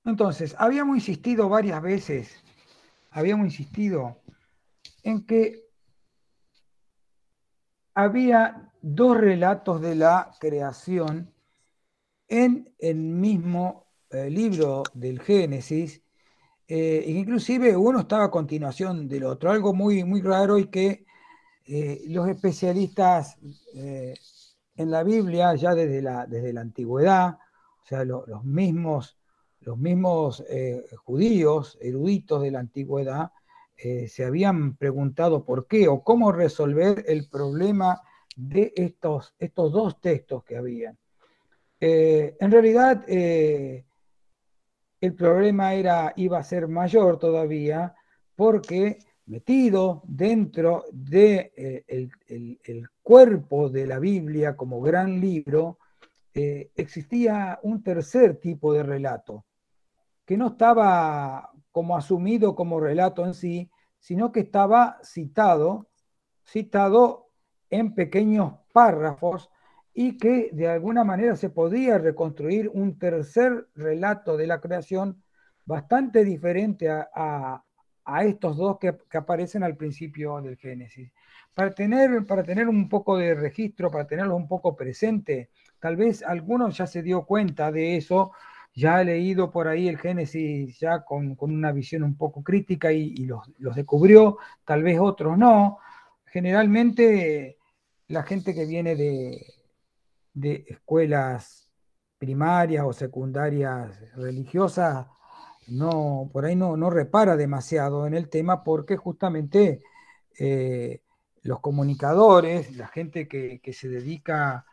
Entonces, habíamos insistido en que había dos relatos de la creación en el mismo libro del Génesis, inclusive uno estaba a continuación del otro, algo muy, muy raro y que los especialistas en la Biblia, ya desde la antigüedad, o sea, los mismos judíos, eruditos de la antigüedad, se habían preguntado por qué o cómo resolver el problema de estos dos textos que había. En realidad, el problema iba a ser mayor todavía porque metido dentro de, el cuerpo de la Biblia como gran libro, existía un tercer tipo de relato que no estaba como asumido como relato en sí, sino que estaba citado en pequeños párrafos y que de alguna manera se podía reconstruir un tercer relato de la creación bastante diferente a estos dos que aparecen al principio del Génesis. Para tener un poco de registro, para tenerlos un poco presente, tal vez algunos ya se dio cuenta de eso, ya ha leído por ahí el Génesis ya con una visión un poco crítica y los descubrió, tal vez otros no. Generalmente la gente que viene de escuelas primarias o secundarias religiosas no, por ahí no repara demasiado en el tema porque justamente eh, los comunicadores, la gente que se dedica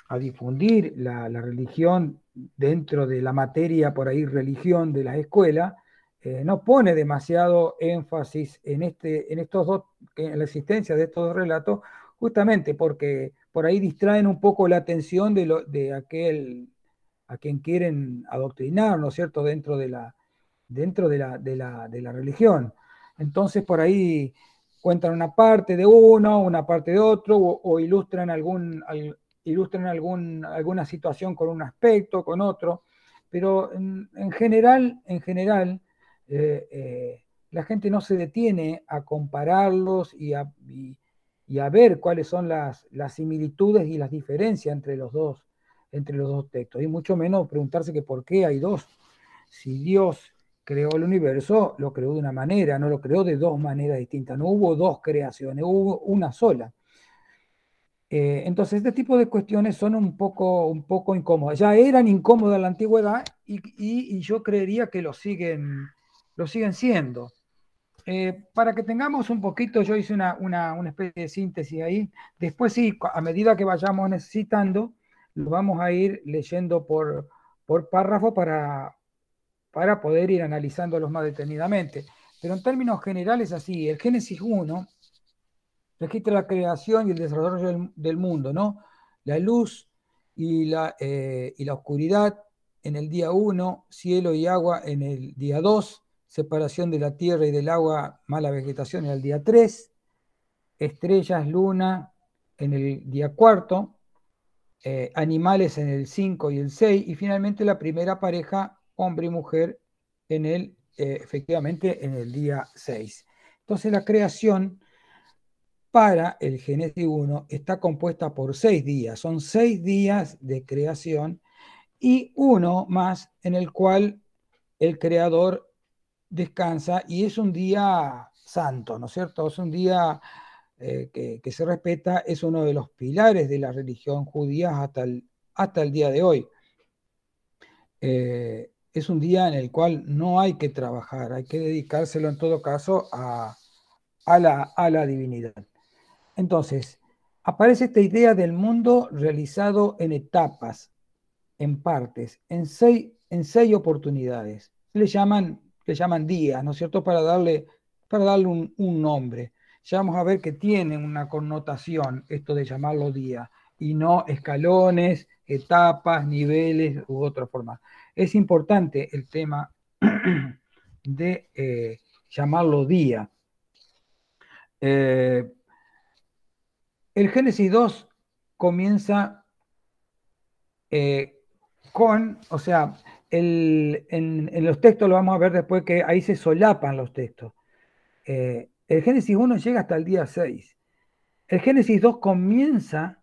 a difundir la religión dentro de la materia, por ahí religión de las escuelas, no pone demasiado énfasis en estos dos, en la existencia de estos dos relatos, justamente porque por ahí distraen un poco la atención de aquel a quien quieren adoctrinar, ¿no es cierto?, dentro de la religión. Entonces por ahí cuentan una parte de uno, una parte de otro, o ilustran alguna situación con un aspecto, con otro, pero la gente no se detiene a compararlos y a ver cuáles son las similitudes y las diferencias entre los dos textos, y mucho menos preguntarse que por qué hay dos. Si Dios creó el universo, lo creó de una manera, no lo creó de dos maneras distintas, no hubo dos creaciones, hubo una sola. Entonces, este tipo de cuestiones son un poco incómodas. Ya eran incómodas en la antigüedad y yo creería que lo siguen siendo. Para que tengamos un poquito, yo hice una especie de síntesis ahí. Después sí, a medida que vayamos necesitando, lo vamos a ir leyendo por párrafo para poder ir analizándolos más detenidamente. Pero en términos generales, así, el Génesis 1 registra la creación y el desarrollo del mundo, ¿no? La luz y la oscuridad en el día 1, cielo y agua en el día 2, separación de la tierra y del agua, mala vegetación en el día 3, estrellas, luna en el día cuarto, animales en el 5 y el 6, y finalmente la primera pareja, hombre y mujer, efectivamente en el día 6. Entonces la creación para el Génesis 1 está compuesta por 6 días, son 6 días de creación y uno más en el cual el creador descansa y es un día santo, ¿no es cierto? Es un día que se respeta, es uno de los pilares de la religión judía hasta el día de hoy. Es un día en el cual no hay que trabajar, hay que dedicárselo en todo caso a la divinidad. Entonces, aparece esta idea del mundo realizado en etapas, en partes, en seis oportunidades. Le llaman días, ¿no es cierto? Para darle un nombre. Ya vamos a ver que tienen una connotación esto de llamarlo día y no escalones, etapas, niveles u otra forma. Es importante el tema de llamarlo día. Eh, el Génesis 2 comienza o sea, en los textos lo vamos a ver después que ahí se solapan los textos. El Génesis 1 llega hasta el día 6. El Génesis 2 comienza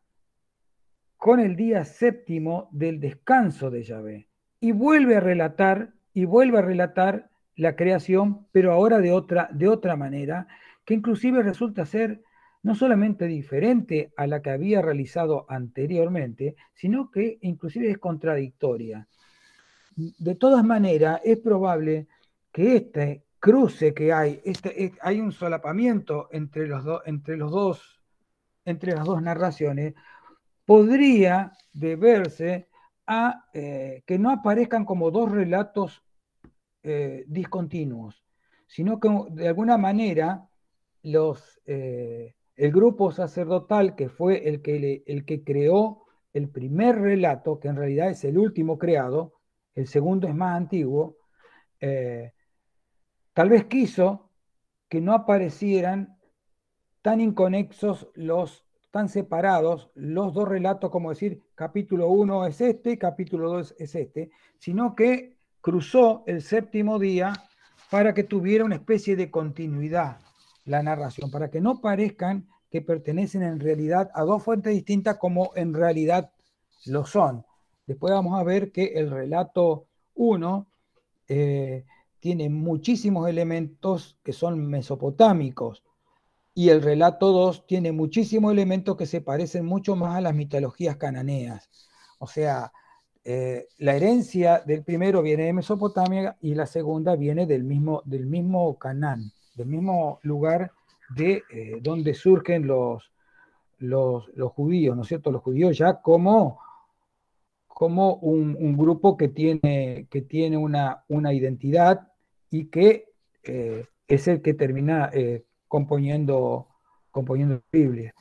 con el día séptimo del descanso de Yahvé y vuelve a relatar la creación, pero ahora de otra manera, que inclusive resulta ser no solamente diferente a la que había realizado anteriormente, sino que inclusive es contradictoria. De todas maneras, es probable que este cruce que hay, hay un solapamiento entre las dos narraciones, podría deberse a que no aparezcan como dos relatos discontinuos, sino que de alguna manera el grupo sacerdotal, que fue el que creó el primer relato, que en realidad es el último creado, el segundo es más antiguo, eh, tal vez quiso que no aparecieran tan inconexos, tan separados los dos relatos, como decir, capítulo 1 es este, capítulo 2 es este, sino que cruzó el séptimo día para que tuviera una especie de continuidad la narración, para que no parezcan que pertenecen en realidad a dos fuentes distintas como en realidad lo son. Después vamos a ver que el relato 1 tiene muchísimos elementos que son mesopotámicos, y el relato 2 tiene muchísimos elementos que se parecen mucho más a las mitologías cananeas. O sea, la herencia del primero viene de Mesopotamia y la segunda viene del mismo Canaán, del mismo lugar de donde surgen los judíos, ¿no es cierto? Los judíos ya como un grupo que tiene una identidad y que es el que termina componiendo la Biblia.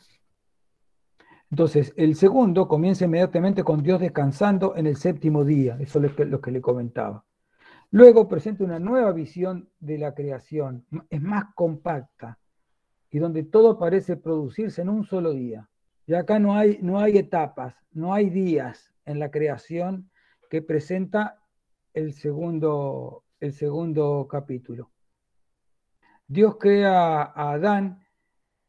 Entonces, el segundo comienza inmediatamente con Dios descansando en el séptimo día, eso es lo que le comentaba. Luego presenta una nueva visión de la creación, es más compacta y donde todo parece producirse en un solo día. Y acá no hay etapas, no hay días en la creación que presenta el segundo capítulo. Dios crea a Adán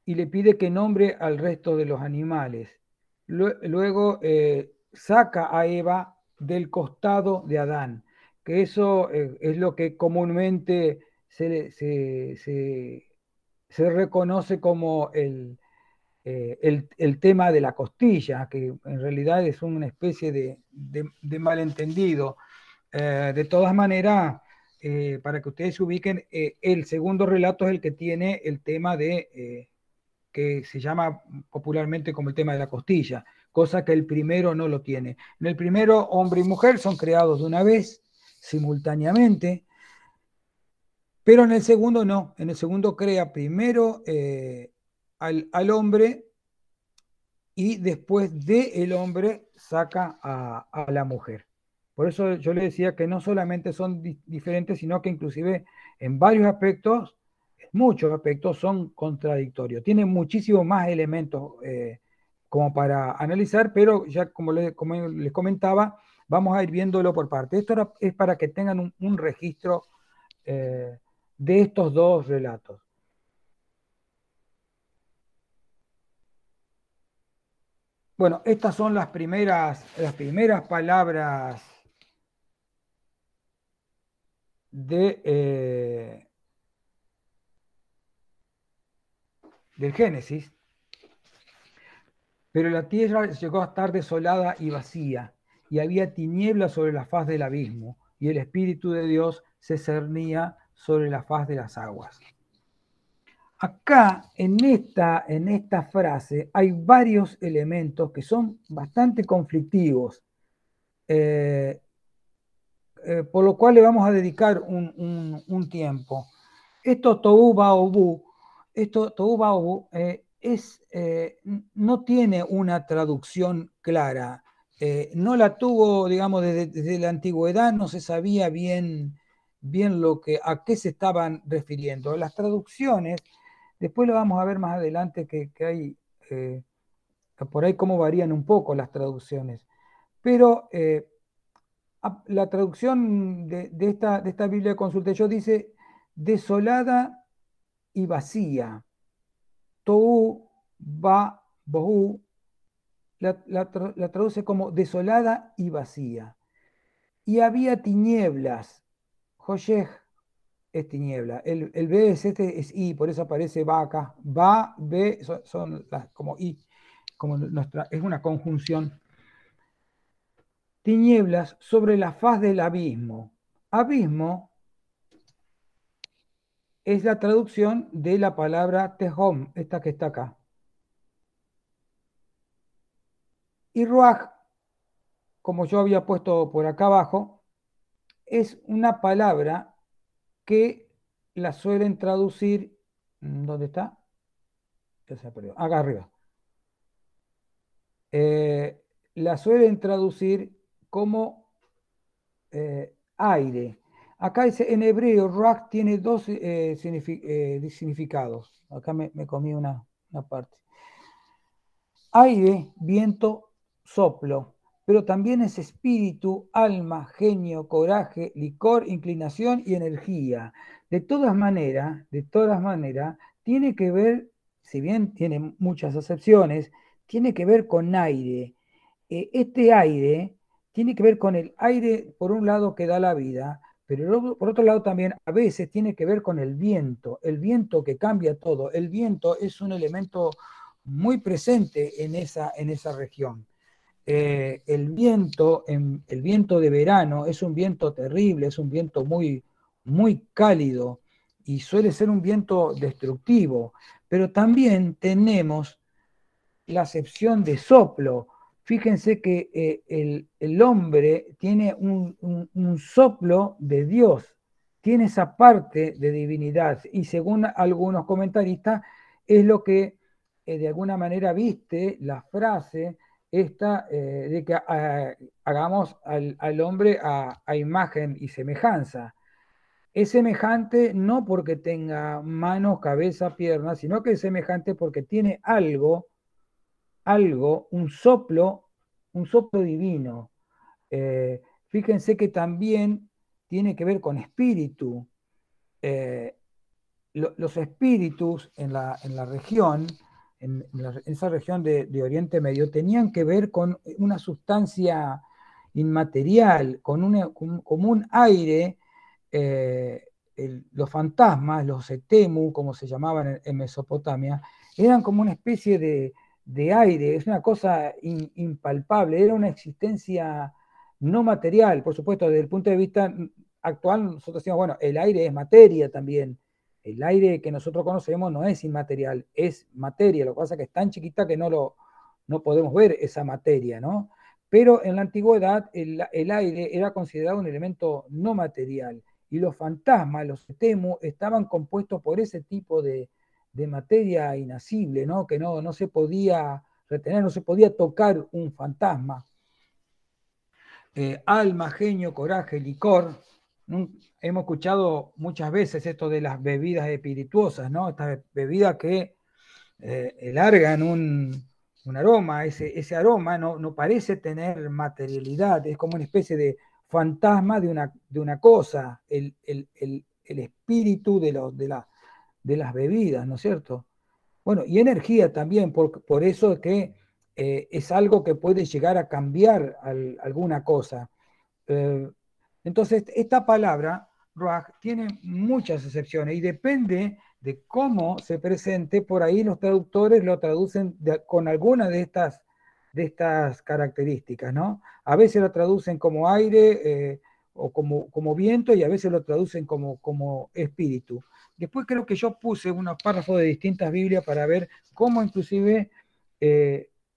y le pide que nombre al resto de los animales. Luego saca a Eva del costado de Adán, que eso es lo que comúnmente se reconoce como el tema de la costilla, que en realidad es una especie de malentendido. De todas maneras, para que ustedes se ubiquen, el segundo relato es el que tiene el tema que se llama popularmente como el tema de la costilla, cosa que el primero no lo tiene. En el primero, hombre y mujer son creados de una vez, simultáneamente, pero en el segundo no. En el segundo crea primero al hombre y después del hombre saca a la mujer. Por eso yo le decía que no solamente son diferentes, sino que inclusive en varios aspectos, muchos aspectos son contradictorios. Tienen muchísimos más elementos como para analizar, pero ya como les comentaba, vamos a ir viéndolo por parte. Esto es para que tengan un registro eh, de estos dos relatos. Bueno, estas son las primeras palabras de, del Génesis, pero la tierra llegó a estar desolada y vacía, y había tinieblas sobre la faz del abismo, y el Espíritu de Dios se cernía sobre la faz de las aguas. Acá, en esta frase, hay varios elementos que son bastante conflictivos, eh, por lo cual le vamos a dedicar un tiempo. Esto Tohu Baobu, no tiene una traducción clara. No la tuvo, digamos, desde la antigüedad, no se sabía bien a qué se estaban refiriendo. Las traducciones, después lo vamos a ver más adelante que hay por ahí cómo varían un poco las traducciones. Pero la traducción de esta Biblia que consulté yo dice desolada y vacía. Tohu va bohu la traduce como desolada y vacía. Y había tinieblas. Hoshech es tiniebla. El B es este, es I, por eso aparece vaca. Va, B, son las, como I, como nuestra, es una conjunción. Tinieblas sobre la faz del abismo. Abismo es la traducción de la palabra tehom, esta que está acá. Y ruach, como yo había puesto por acá abajo, es una palabra que la suelen traducir, ¿dónde está? Ya se perdió, acá arriba. La suelen traducir como aire. Acá dice, en hebreo, ruach tiene dos significados. Acá me comí una parte. Aire, viento, soplo, pero también es espíritu, alma, genio, coraje, licor, inclinación y energía. De todas maneras, tiene que ver, si bien tiene muchas acepciones, tiene que ver con aire. Este aire tiene que ver con el aire, por un lado, que da la vida, pero por otro lado también a veces tiene que ver con el viento que cambia todo. El viento es un elemento muy presente en esa región. El viento de verano es un viento terrible, es un viento muy cálido y suele ser un viento destructivo, pero también tenemos la acepción de soplo. Fíjense que el hombre tiene un soplo de Dios, tiene esa parte de divinidad y según algunos comentaristas es lo que de alguna manera viste la frase esta de que hagamos al hombre a imagen y semejanza. Es semejante no porque tenga manos, cabeza, piernas, sino que es semejante porque tiene algo, un soplo divino. Fíjense que también tiene que ver con espíritu. Eh, los espíritus en la región, en esa región de Oriente Medio, tenían que ver con una sustancia inmaterial, como un aire. Los fantasmas, los etemu, como se llamaban en Mesopotamia, eran como una especie de aire, es una cosa impalpable, era una existencia no material, por supuesto, desde el punto de vista actual, nosotros decimos, bueno, el aire es materia también, el aire que nosotros conocemos no es inmaterial, es materia, lo que pasa es que es tan chiquita que no podemos ver esa materia, ¿no? Pero en la antigüedad el aire era considerado un elemento no material y los fantasmas, los temu, estaban compuestos por ese tipo de materia inacible, ¿no? Que no se podía retener, no se podía tocar un fantasma. Alma, genio, coraje, licor. Hemos escuchado muchas veces esto de las bebidas espirituosas, ¿no? Estas bebidas que largan un aroma, ese aroma no parece tener materialidad, es como una especie de fantasma de una cosa, el espíritu de las bebidas, ¿no es cierto? Bueno, y energía también, por eso es que es algo que puede llegar a cambiar alguna cosa. Eh, entonces, esta palabra, ruach, tiene muchas excepciones y depende de cómo se presente. Por ahí los traductores lo traducen con alguna de estas características, ¿no? A veces lo traducen como aire o como viento y a veces lo traducen como espíritu. Después creo que yo puse unos párrafos de distintas Biblias para ver cómo inclusive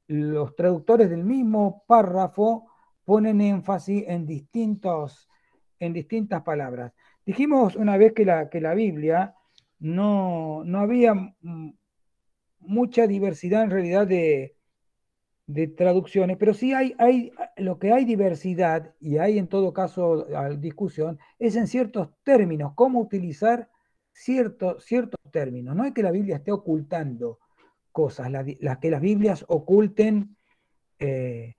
los traductores del mismo párrafo ponen énfasis en distintas palabras. Dijimos una vez que la Biblia no había mucha diversidad en realidad de traducciones, pero sí lo que hay diversidad y hay en todo caso discusión es en ciertos términos, cómo utilizar ciertos términos. No es que la Biblia esté ocultando cosas, que las Biblias oculten eh,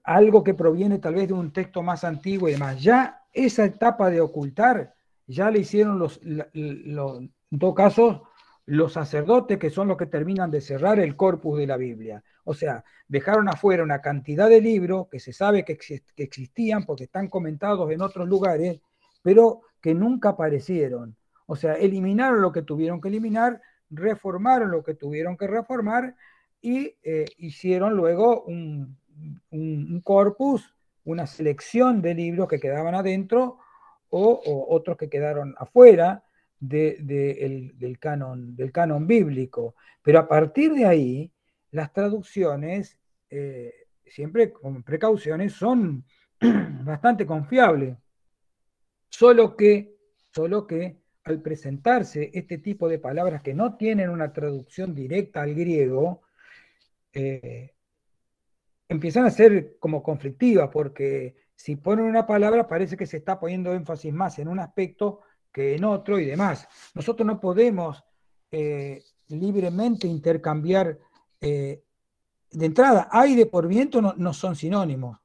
algo que proviene tal vez de un texto más antiguo y demás. Ya esa etapa de ocultar, ya le hicieron en todo caso, los sacerdotes, que son los que terminan de cerrar el corpus de la Biblia. O sea, dejaron afuera una cantidad de libros que se sabe que existían porque están comentados en otros lugares, pero que nunca aparecieron. O sea, eliminaron lo que tuvieron que eliminar, reformaron lo que tuvieron que reformar y hicieron luego un corpus, una selección de libros que quedaban adentro o otros que quedaron afuera del canon bíblico. Pero a partir de ahí, las traducciones, siempre con precauciones, son bastante confiables. Solo que al presentarse este tipo de palabras que no tienen una traducción directa al griego, eh, empiezan a ser como conflictivas, porque si ponen una palabra parece que se está poniendo énfasis más en un aspecto que en otro y demás. Nosotros no podemos libremente intercambiar, de entrada, aire por viento no son sinónimos.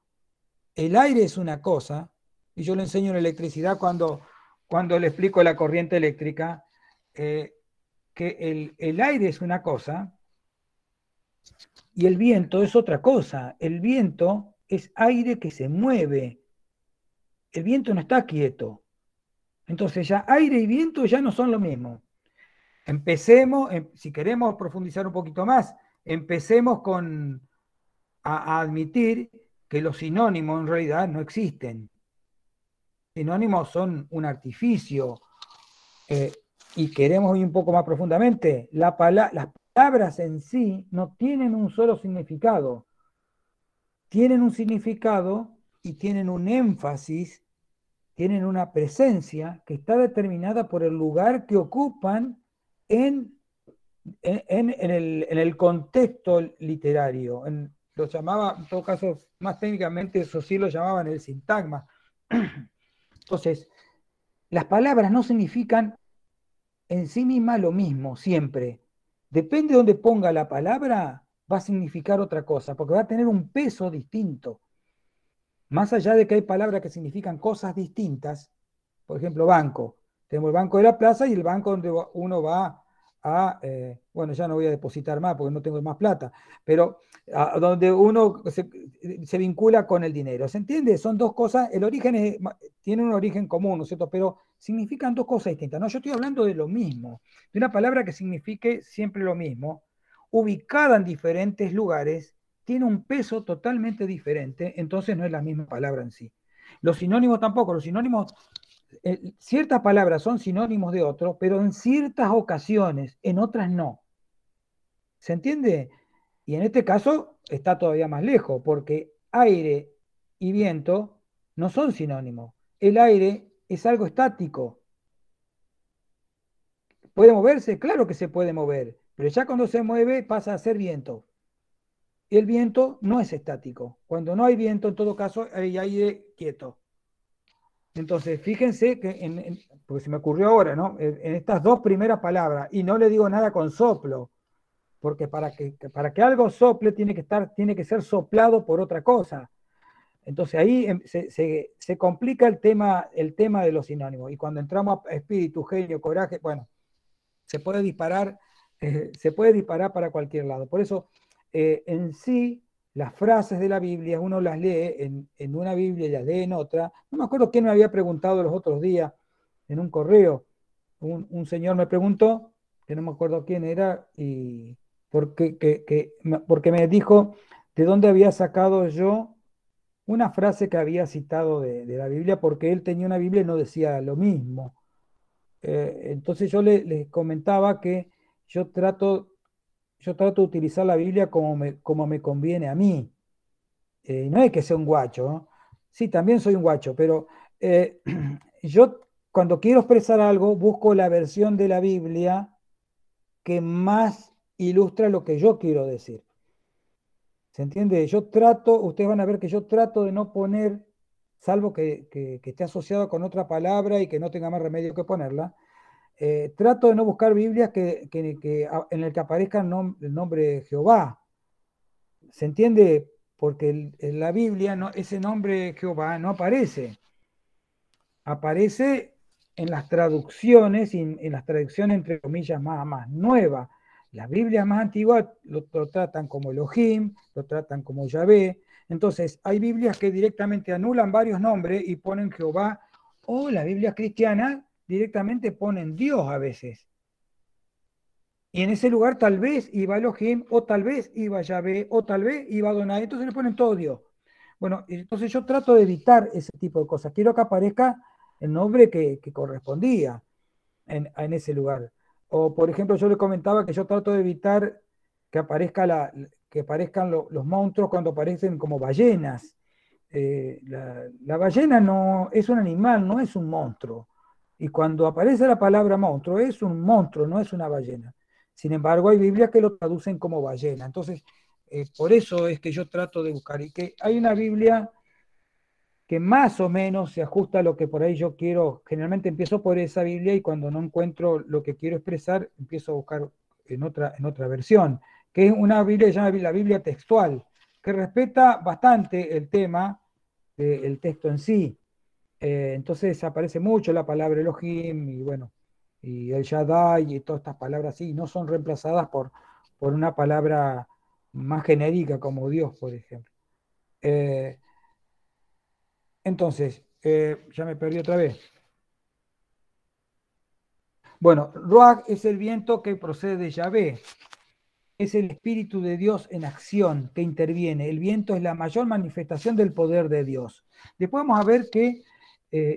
El aire es una cosa, y yo le enseño en electricidad cuando le explico la corriente eléctrica, que el aire es una cosa y el viento es otra cosa. El viento es aire que se mueve. El viento no está quieto. Entonces ya aire y viento ya no son lo mismo. Empecemos, si queremos profundizar un poquito más, empecemos a admitir que los sinónimos en realidad no existen. Sinónimos son un artificio. eh, y queremos ir un poco más profundamente. Las palabras en sí no tienen un solo significado. Tienen un significado y tienen un énfasis, tienen una presencia que está determinada por el lugar que ocupan en, en el contexto literario. Lo llamaba, en todo caso, más técnicamente, eso sí lo llamaban el sintagma. Entonces, las palabras no significan en sí mismas lo mismo siempre. Depende de dónde ponga la palabra, va a significar otra cosa, porque va a tener un peso distinto. Más allá de que hay palabras que significan cosas distintas, por ejemplo, banco. Tenemos el banco de la plaza y el banco donde uno va bueno, ya no voy a depositar más porque no tengo más plata, pero donde uno se vincula con el dinero. ¿Se entiende? Son dos cosas, el origen tiene un origen común, ¿no es cierto? Pero significan dos cosas distintas. No, yo estoy hablando de lo mismo, de una palabra que signifique siempre lo mismo, ubicada en diferentes lugares, tiene un peso totalmente diferente, entonces no es la misma palabra en sí. Los sinónimos tampoco, los sinónimos, ciertas palabras son sinónimos de otros, pero en ciertas ocasiones, en otras no. ¿Se entiende? Y en este caso está todavía más lejos, porque aire y viento no son sinónimos. El aire es algo estático. ¿Puede moverse? Claro que se puede mover, pero ya cuando se mueve pasa a ser viento. El viento no es estático. Cuando no hay viento, en todo caso, hay aire quieto. Entonces, fíjense que, porque se me ocurrió ahora, ¿no? En estas dos primeras palabras, y no le digo nada con soplo, porque para que algo sople tiene que ser soplado por otra cosa. Entonces ahí se complica el tema de los sinónimos. Y cuando entramos a espíritu, genio, coraje, bueno, se puede disparar, se puede disparar para cualquier lado. Por eso, en sí, las frases de la Biblia, uno las lee en una Biblia y las lee en otra. No me acuerdo quién me había preguntado los otros días en un correo. Un señor me preguntó, que no me acuerdo quién era, y porque me dijo de dónde había sacado yo una frase que había citado de la Biblia, porque él tenía una Biblia y no decía lo mismo. Entonces yo les comentaba que yo trato, yo trato de utilizar la Biblia como me conviene a mí. No es que sea un guacho, ¿no? Sí, también soy un guacho, pero yo cuando quiero expresar algo busco la versión de la Biblia que más ilustra lo que yo quiero decir. ¿Se entiende? Yo trato, ustedes van a ver que yo trato de no poner, salvo que esté asociado con otra palabra y que no tenga más remedio que ponerla, trato de no buscar Biblias en el que aparezca el nombre de Jehová. ¿Se entiende? porque en la Biblia ese nombre Jehová no aparece. Aparece en las traducciones, en las traducciones entre comillas más nuevas. Las Biblias más antiguas lo tratan como Elohim, lo tratan como Yahvé. Entonces, hay Biblias que directamente anulan varios nombres y ponen Jehová, o las Biblias cristianas directamente ponen Dios a veces. Y en ese lugar tal vez iba Elohim, o tal vez iba Yahvé, o tal vez iba Adonai. Entonces le ponen todo Dios. Bueno, entonces yo trato de evitar ese tipo de cosas. Quiero que aparezca el nombre que correspondía en ese lugar. O, por ejemplo, yo le comentaba que yo trato de evitar que, que aparezcan los monstruos cuando aparecen como ballenas. La ballena no es un animal, no es un monstruo. Y cuando aparece la palabra monstruo, es un monstruo, no es una ballena. Sin embargo, hay Biblias que lo traducen como ballena. Entonces, por eso es que yo trato de buscar. Y que hay una Biblia que más o menos se ajusta a lo que por ahí yo quiero. Generalmente empiezo por esa Biblia y cuando no encuentro lo que quiero expresar, empiezo a buscar en otra versión, que es una Biblia que se llama la Biblia textual, que respeta bastante el tema del texto en sí. Entonces aparece mucho la palabra Elohim y bueno, y el Shaddai y todas estas palabras así, no son reemplazadas por una palabra más genérica como Dios, por ejemplo. Eh, entonces, ya me perdí otra vez. Bueno, Ruach es el viento que procede de Yahvé. Es el Espíritu de Dios en acción que interviene. El viento es la mayor manifestación del poder de Dios. Después vamos a ver que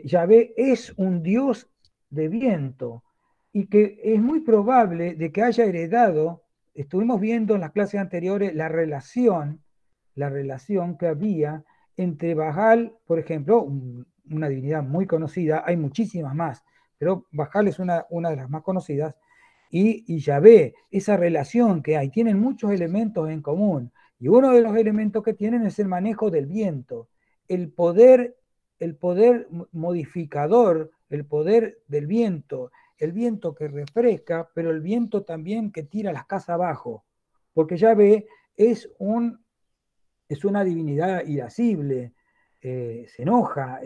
Yahvé es un Dios de viento y que es muy probable de que haya heredado, estuvimos viendo en las clases anteriores la relación que había entre Baal, por ejemplo, una divinidad muy conocida, hay muchísimas más, pero Baal es una de las más conocidas, y Yahvé, esa relación que hay, tienen muchos elementos en común. Y uno de los elementos que tienen es el manejo del viento, el poder, el poder modificador, el poder del viento, el viento que refresca, pero el viento también que tira las casas abajo. Porque Yahvé es una divinidad irascible, se enoja,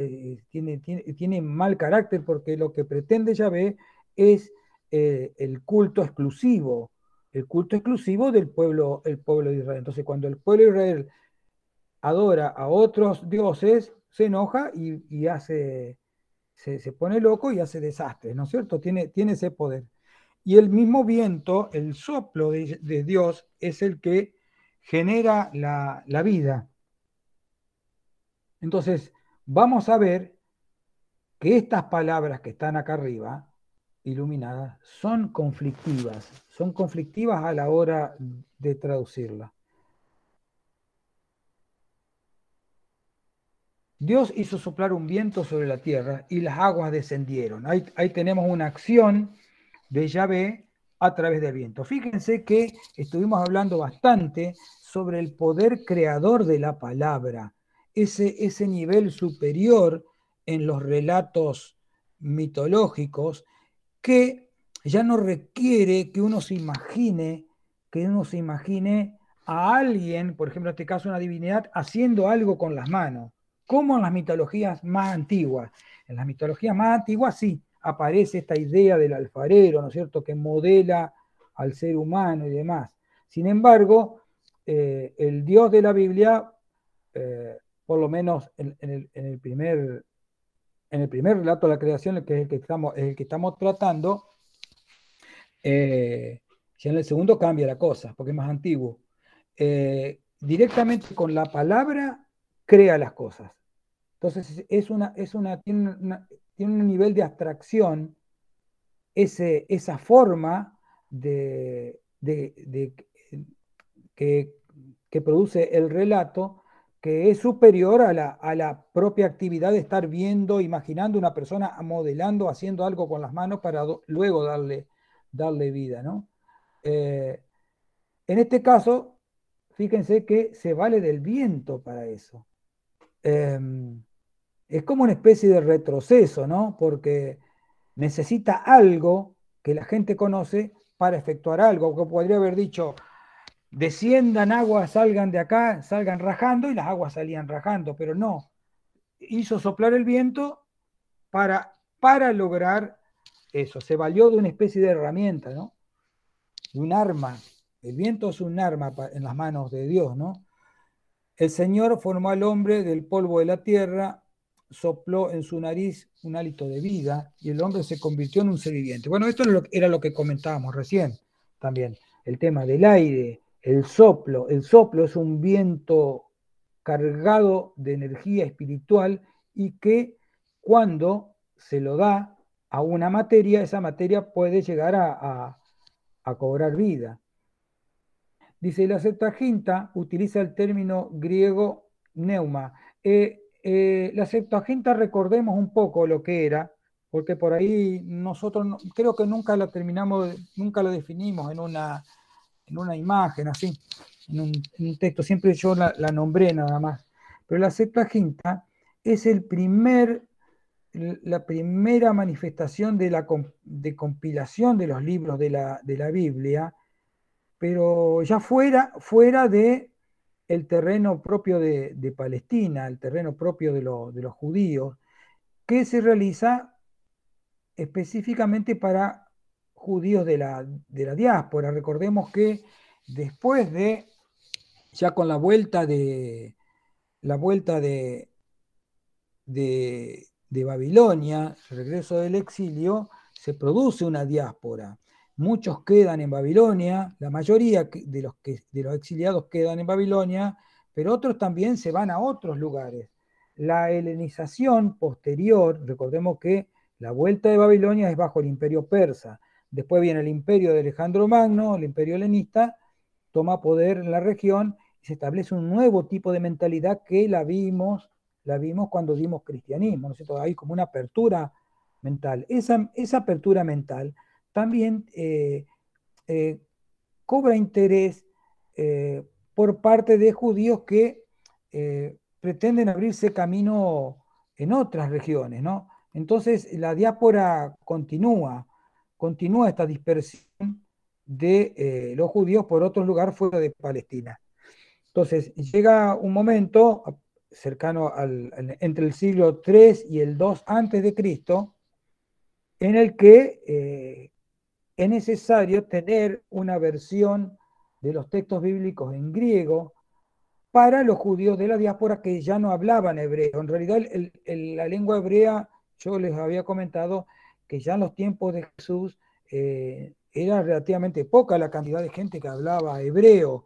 tiene mal carácter porque lo que pretende Yahvé es el culto exclusivo del pueblo, el pueblo de Israel. Entonces, cuando el pueblo de Israel adora a otros dioses, se enoja y se pone loco y hace desastres, ¿no es cierto? Tiene ese poder. Y el mismo viento, el soplo de Dios, es el que genera la vida. Entonces, vamos a ver que estas palabras que están acá arriba, iluminadas, son conflictivas a la hora de traducirlas. Dios hizo soplar un viento sobre la tierra y las aguas descendieron. Ahí tenemos una acción de Yahvé a través del viento. Fíjense que estuvimos hablando bastante sobre el poder creador de la palabra, ese nivel superior en los relatos mitológicos que ya no requiere que uno se imagine a alguien, por ejemplo en este caso una divinidad, haciendo algo con las manos, como en las mitologías más antiguas. En las mitologías más antiguas sí, aparece esta idea del alfarero, ¿no es cierto?, que modela al ser humano y demás. Sin embargo, el Dios de la Biblia, por lo menos en el primer relato de la creación, que es el que estamos tratando, ya en el segundo cambia la cosa, porque es más antiguo. Directamente con la palabra crea las cosas. Entonces tiene un nivel de abstracción esa forma que, que produce el relato, que es superior a la propia actividad de estar viendo, imaginando una persona modelando, haciendo algo con las manos para luego darle vida, ¿no? En este caso, fíjense que se vale del viento para eso. Es como una especie de retroceso, ¿no? Porque necesita algo que la gente conoce para efectuar algo, que podría haber dicho, desciendan aguas, salgan de acá, salgan rajando, y las aguas salían rajando, pero no, hizo soplar el viento para lograr eso, se valió de una especie de herramienta, ¿no? De un arma. El viento es un arma en las manos de Dios, ¿no? El Señor formó al hombre del polvo de la tierra, sopló en su nariz un hálito de vida y el hombre se convirtió en un ser viviente. Bueno, esto era lo que comentábamos recién también, el tema del aire, el soplo. El soplo es un viento cargado de energía espiritual y que cuando se lo da a una materia, esa materia puede llegar a cobrar vida. Dice, la Septuaginta utiliza el término griego neuma. La Septuaginta, recordemos un poco lo que era, porque por ahí nosotros creo que nunca la terminamos, nunca la definimos en una imagen así, en un texto, siempre yo la nombré nada más. Pero la Septuaginta es la primera manifestación de compilación de los libros de la Biblia, pero ya fuera de el terreno propio de Palestina, el terreno propio de los judíos, que se realiza específicamente para judíos de la diáspora. Recordemos que después ya con la vuelta de Babilonia, el regreso del exilio, se produce una diáspora. Muchos quedan en Babilonia, la mayoría de los exiliados quedan en Babilonia, pero otros también se van a otros lugares. La helenización posterior, recordemos que la vuelta de Babilonia es bajo el imperio persa, después viene el imperio de Alejandro Magno, el imperio helenista, toma poder en la región y se establece un nuevo tipo de mentalidad que la vimos cuando dimos cristianismo, ¿no es cierto? Hay como una apertura mental. Esa apertura mental también eh, cobra interés por parte de judíos que pretenden abrirse camino en otras regiones, ¿no? Entonces la diáspora continúa esta dispersión de los judíos por otros lugares fuera de Palestina. Entonces llega un momento cercano entre el siglo 3 y el 2 antes de Cristo, en el que es necesario tener una versión de los textos bíblicos en griego para los judíos de la diáspora que ya no hablaban hebreo. En realidad la lengua hebrea, yo les había comentado que ya en los tiempos de Jesús era relativamente poca la cantidad de gente que hablaba hebreo.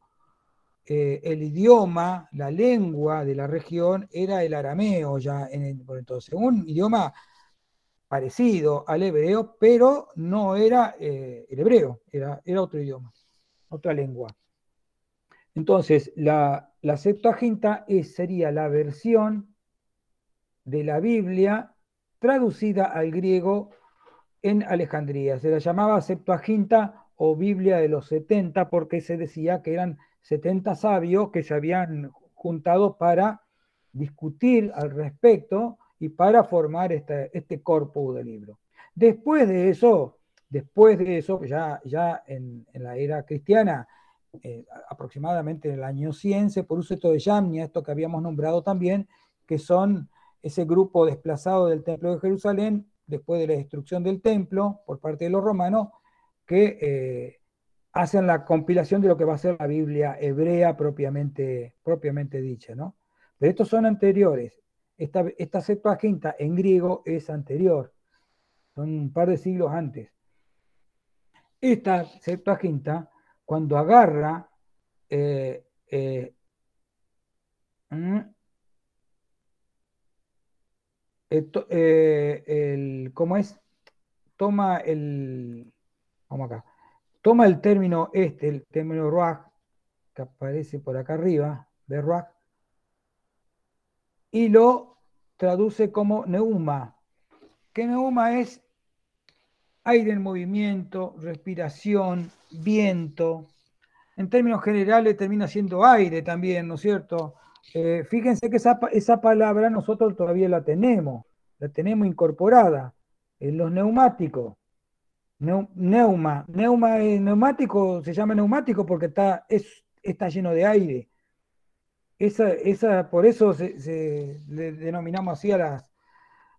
El idioma, la lengua de la región era el arameo ya por entonces, un idioma parecido al hebreo, pero no era el hebreo, era otro idioma, otra lengua. Entonces, la Septuaginta sería la versión de la Biblia traducida al griego en Alejandría. Se la llamaba Septuaginta o Biblia de los 70 porque se decía que eran 70 sabios que se habían juntado para discutir al respecto y para formar este corpus de libros. Después de eso ya en la era cristiana, aproximadamente en el año 100, se produce esto de Yamnia, esto que habíamos nombrado también, que son ese grupo desplazado del templo de Jerusalén después de la destrucción del templo por parte de los romanos, que hacen la compilación de lo que va a ser la Biblia hebrea propiamente dicha, ¿no? Pero estos son anteriores. Esta Septuaginta en griego es anterior, son un par de siglos antes. Esta Septuaginta, cuando agarra eh, eh, ¿cómo es? Toma vamos acá, toma el término el término ruach, que aparece por acá arriba, de ruach, y lo traduce como neuma, que neuma es aire en movimiento, respiración, viento. En términos generales termina siendo aire también, ¿no es cierto? Fíjense que esa palabra nosotros todavía la tenemos incorporada en los neumáticos. Neumático se llama neumático porque está lleno de aire. Por eso le denominamos así a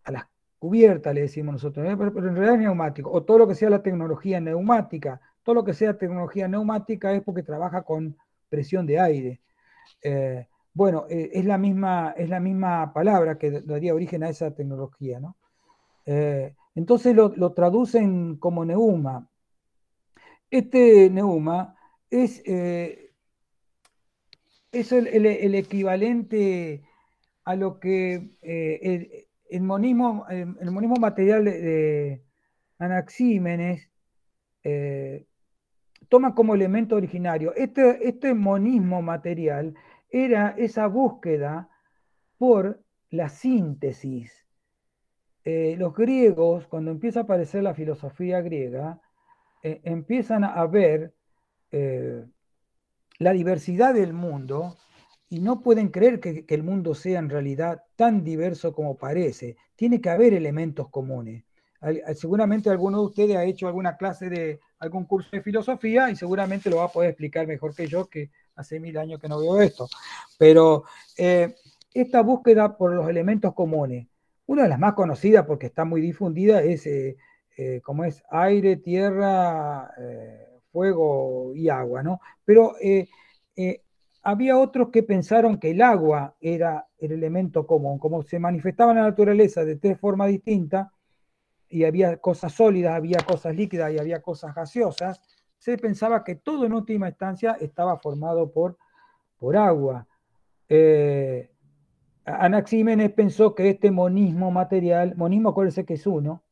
las cubiertas, le decimos nosotros, ¿eh? Pero en realidad es neumático, o todo lo que sea la tecnología neumática, todo lo que sea tecnología neumática es porque trabaja con presión de aire. Bueno, es la misma palabra que daría origen a esa tecnología, ¿no? Entonces lo traducen como neuma. Este neuma es equivalente a lo que el monismo material de Anaxímenes toma como elemento originario. Este monismo material era esa búsqueda por la síntesis. Los griegos, cuando empieza a aparecer la filosofía griega, empiezan a ver eh, la diversidad del mundo y no pueden creer que el mundo sea en realidad tan diverso como parece. Tiene que haber elementos comunes. Seguramente alguno de ustedes ha hecho alguna clase de algún curso de filosofía y seguramente lo va a poder explicar mejor que yo, que hace 1000 años que no veo esto. Pero esta búsqueda por los elementos comunes, una de las más conocidas porque está muy difundida es como es aire, tierra, fuego y agua, ¿no? Pero eh, había otros que pensaron que el agua era el elemento común, como se manifestaba en la naturaleza de tres formas distintas, y había cosas sólidas, había cosas líquidas y había cosas gaseosas, se pensaba que todo en última instancia estaba formado por agua. Eh, Anaxímenes pensó que este monismo material, monismo acuérdense que es uno,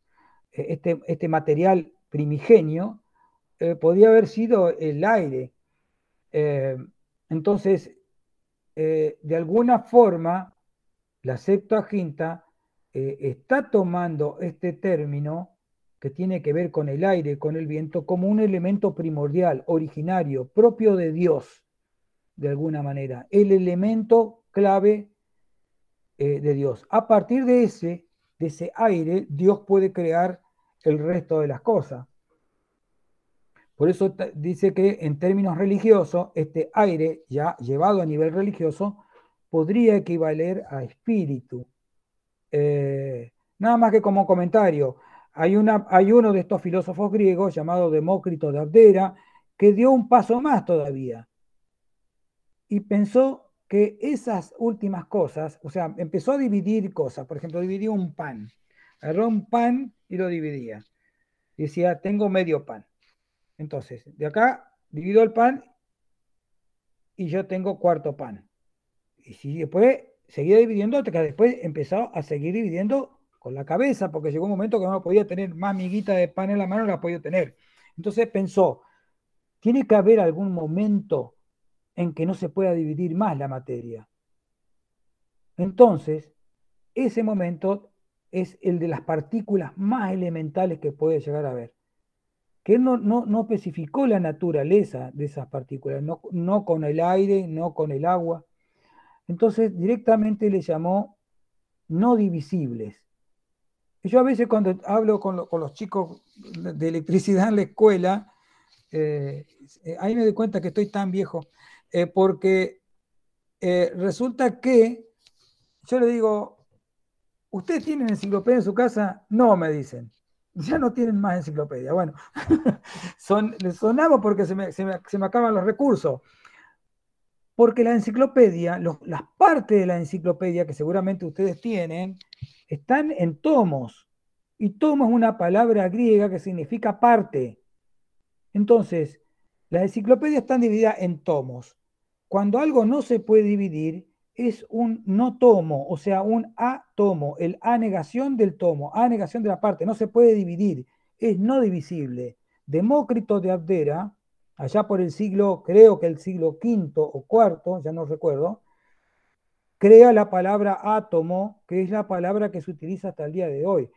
este material primigenio, podía haber sido el aire. Eh, entonces, de alguna forma, la Septuaginta está tomando este término que tiene que ver con el aire, con el viento, como un elemento primordial, originario, propio de Dios, de alguna manera, el elemento clave de Dios. A partir de ese aire, Dios puede crear el resto de las cosas. Por eso dice que en términos religiosos, este aire ya llevado a nivel religioso podría equivaler a espíritu. Nada más que como comentario, hay uno de estos filósofos griegos llamado Demócrito de Abdera que dio un paso más todavía y pensó que esas últimas cosas, o sea, empezó a dividir cosas, por ejemplo, dividió un pan, agarró un pan y lo dividía. Y decía, tengo medio pan. Entonces, de acá divido el pan y yo tengo cuarto pan. Y si después seguía dividiendo, que después empezó a seguir dividiendo con la cabeza, porque llegó un momento que no podía tener más miguita de pan en la mano, no la podía tener. Entonces pensó, tiene que haber algún momento en que no se pueda dividir más la materia. Entonces, ese momento es el de las partículas más elementales que puede llegar a haber. Que él no especificó la naturaleza de esas partículas, no con el aire, no con el agua. Entonces, directamente le llamó no divisibles. Yo a veces cuando hablo con los chicos de electricidad en la escuela, eh, ahí me doy cuenta que estoy tan viejo, porque resulta que yo le digo, ¿ustedes tienen enciclopedia en su casa? No, me dicen. Ya no tienen más enciclopedia. Bueno, les sonamos porque se me acaban los recursos. Porque la enciclopedia, las partes de la enciclopedia que seguramente ustedes tienen, están en tomos. Y tomo es una palabra griega que significa parte. Entonces, las enciclopedias están divididas en tomos. Cuando algo no se puede dividir, es un no tomo, o sea, un a tomo, el a negación del tomo, a negación de la parte, no se puede dividir, es no divisible. Demócrito de Abdera, allá por el siglo, creo que el siglo quinto o cuarto, ya no recuerdo, crea la palabra átomo, que es la palabra que se utiliza hasta el día de hoy.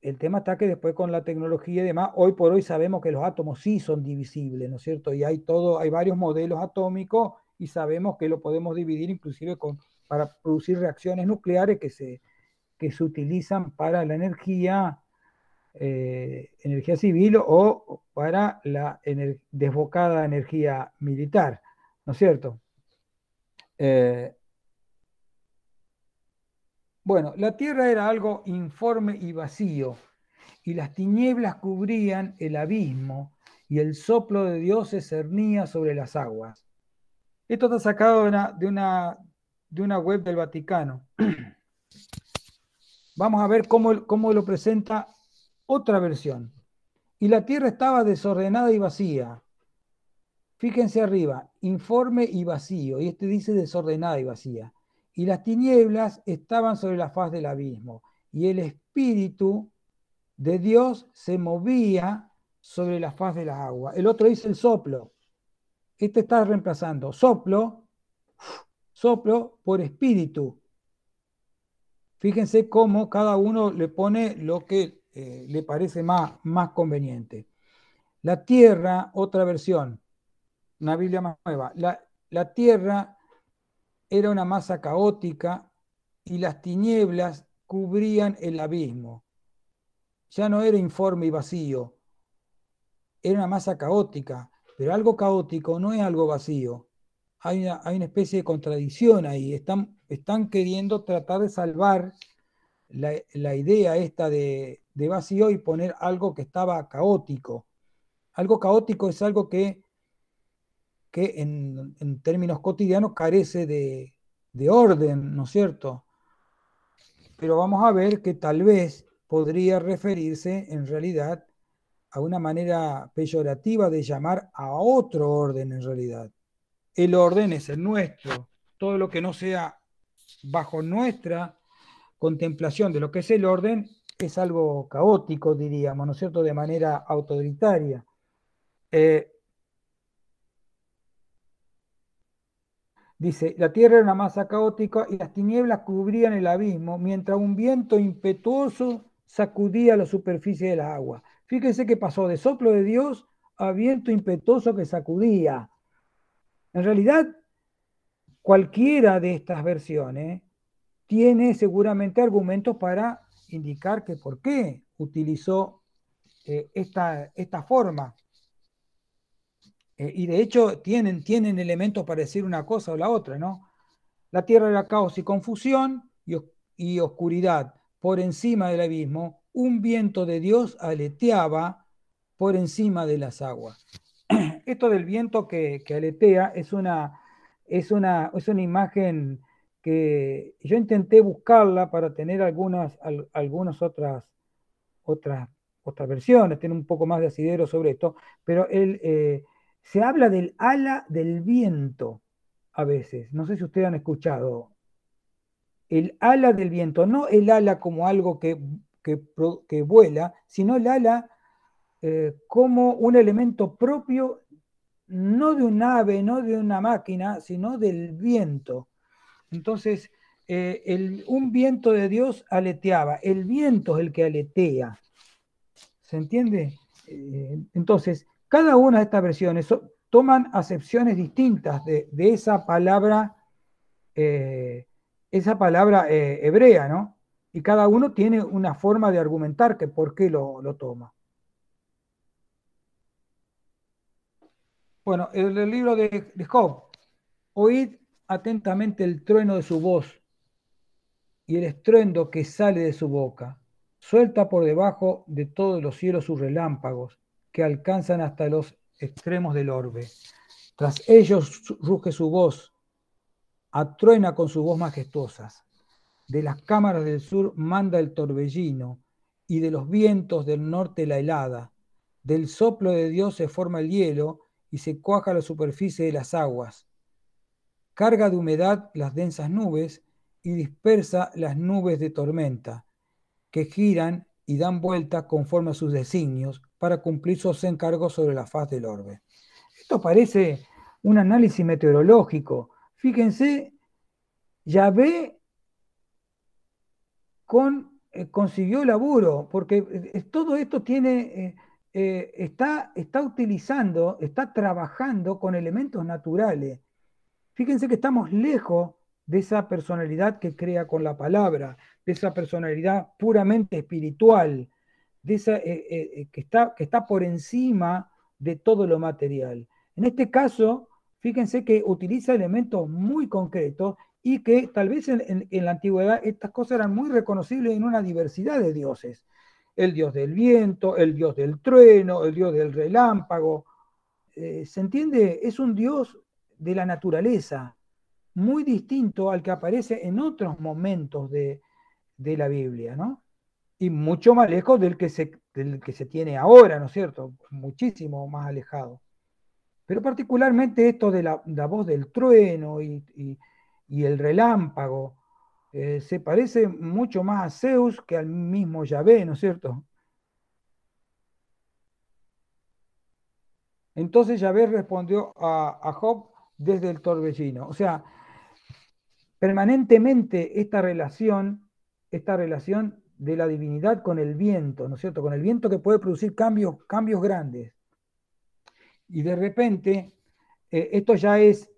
El tema está que después con la tecnología y demás, hoy por hoy sabemos que los átomos sí son divisibles, ¿no es cierto? Y hay varios modelos atómicos y sabemos que lo podemos dividir inclusive para producir reacciones nucleares que se utilizan para la energía energía civil o para la desbocada energía militar, ¿no es cierto? Eh, bueno, la tierra era algo informe y vacío, y las tinieblas cubrían el abismo, y el soplo de Dios se cernía sobre las aguas. Esto está sacado de una web del Vaticano. Vamos a ver cómo lo presenta otra versión. Y la tierra estaba desordenada y vacía. Fíjense arriba, informe y vacío. Y este dice desordenada y vacía. Y las tinieblas estaban sobre la faz del abismo. Y el Espíritu de Dios se movía sobre la faz de las aguas. El otro dice el soplo. Este está reemplazando soplo por espíritu. Fíjense cómo cada uno le pone lo que le parece más conveniente. La tierra, otra versión, una Biblia más nueva. La tierra era una masa caótica y las tinieblas cubrían el abismo. Ya no era informe y vacío, era una masa caótica, pero algo caótico no es algo vacío. Hay una especie de contradicción ahí. Están queriendo tratar de salvar la idea esta de vacío y poner algo que estaba caótico. Algo caótico es algo que en términos cotidianos carece de orden, ¿no es cierto? Pero vamos a ver que tal vez podría referirse en realidad a una manera peyorativa de llamar a otro orden en realidad. El orden es el nuestro. Todo lo que no sea bajo nuestra contemplación de lo que es el orden es algo caótico, diríamos, ¿no es cierto?, de manera autoritaria. Dice, la tierra era una masa caótica y las tinieblas cubrían el abismo, mientras un viento impetuoso sacudía la superficie de las aguas. Fíjense que pasó de soplo de Dios a viento impetuoso que sacudía. En realidad, cualquiera de estas versiones tiene seguramente argumentos para indicar que por qué utilizó esta forma. Y de hecho tienen elementos para decir una cosa o la otra, ¿no? La tierra era caos y confusión y oscuridad. Por encima del abismo, un viento de Dios aleteaba por encima de las aguas. Esto del viento que aletea es una imagen que yo intenté buscarla para tener algunas otras, otras versiones, tiene un poco más de asidero sobre esto, pero se habla del ala del viento a veces. No sé si ustedes han escuchado. El ala del viento, no el ala como algo que vuela, sino el ala como un elemento propio, no de un ave, no de una máquina, sino del viento. Entonces, un viento de Dios aleteaba, el viento es el que aletea. ¿Se entiende? Entonces, cada una de estas versiones toman acepciones distintas de esa palabra hebrea, ¿no? Y cada uno tiene una forma de argumentar que por qué lo toma. Bueno, el libro de Job, oíd atentamente el trueno de su voz y el estruendo que sale de su boca. Suelta por debajo de todos los cielos sus relámpagos, que alcanzan hasta los extremos del orbe. Tras ellos ruge su voz, atruena con su voz majestuosa. De las cámaras del sur manda el torbellino, y de los vientos del norte la helada. Del soplo de Dios se forma el hielo, y se cuaja la superficie de las aguas. Carga de humedad las densas nubes, y dispersa las nubes de tormenta, que giran y dan vuelta conforme a sus designios para cumplir sus encargos sobre la faz del orbe. Esto parece un análisis meteorológico. Fíjense, Yahvé consiguió laburo, porque todo esto está utilizando, está trabajando con elementos naturales. Fíjense que estamos lejos de esa personalidad que crea con la palabra, de esa personalidad puramente espiritual, que está por encima de todo lo material. En este caso, fíjense que utiliza elementos muy concretos y que tal vez en la antigüedad estas cosas eran muy reconocibles en una diversidad de dioses. El dios del viento, el dios del trueno, el dios del relámpago. ¿Se entiende? Es un dios de la naturaleza, muy distinto al que aparece en otros momentos de la Biblia, ¿no? Y mucho más lejos del que se tiene ahora, ¿no es cierto? Muchísimo más alejado. Pero particularmente esto de la voz del trueno y el relámpago, se parece mucho más a Zeus que al mismo Yahvé, ¿no es cierto? Entonces Yahvé respondió a Job desde el torbellino. O sea, permanentemente esta relación de la divinidad con el viento, ¿no es cierto? Con el viento que puede producir cambios grandes. Y de repente, esto ya es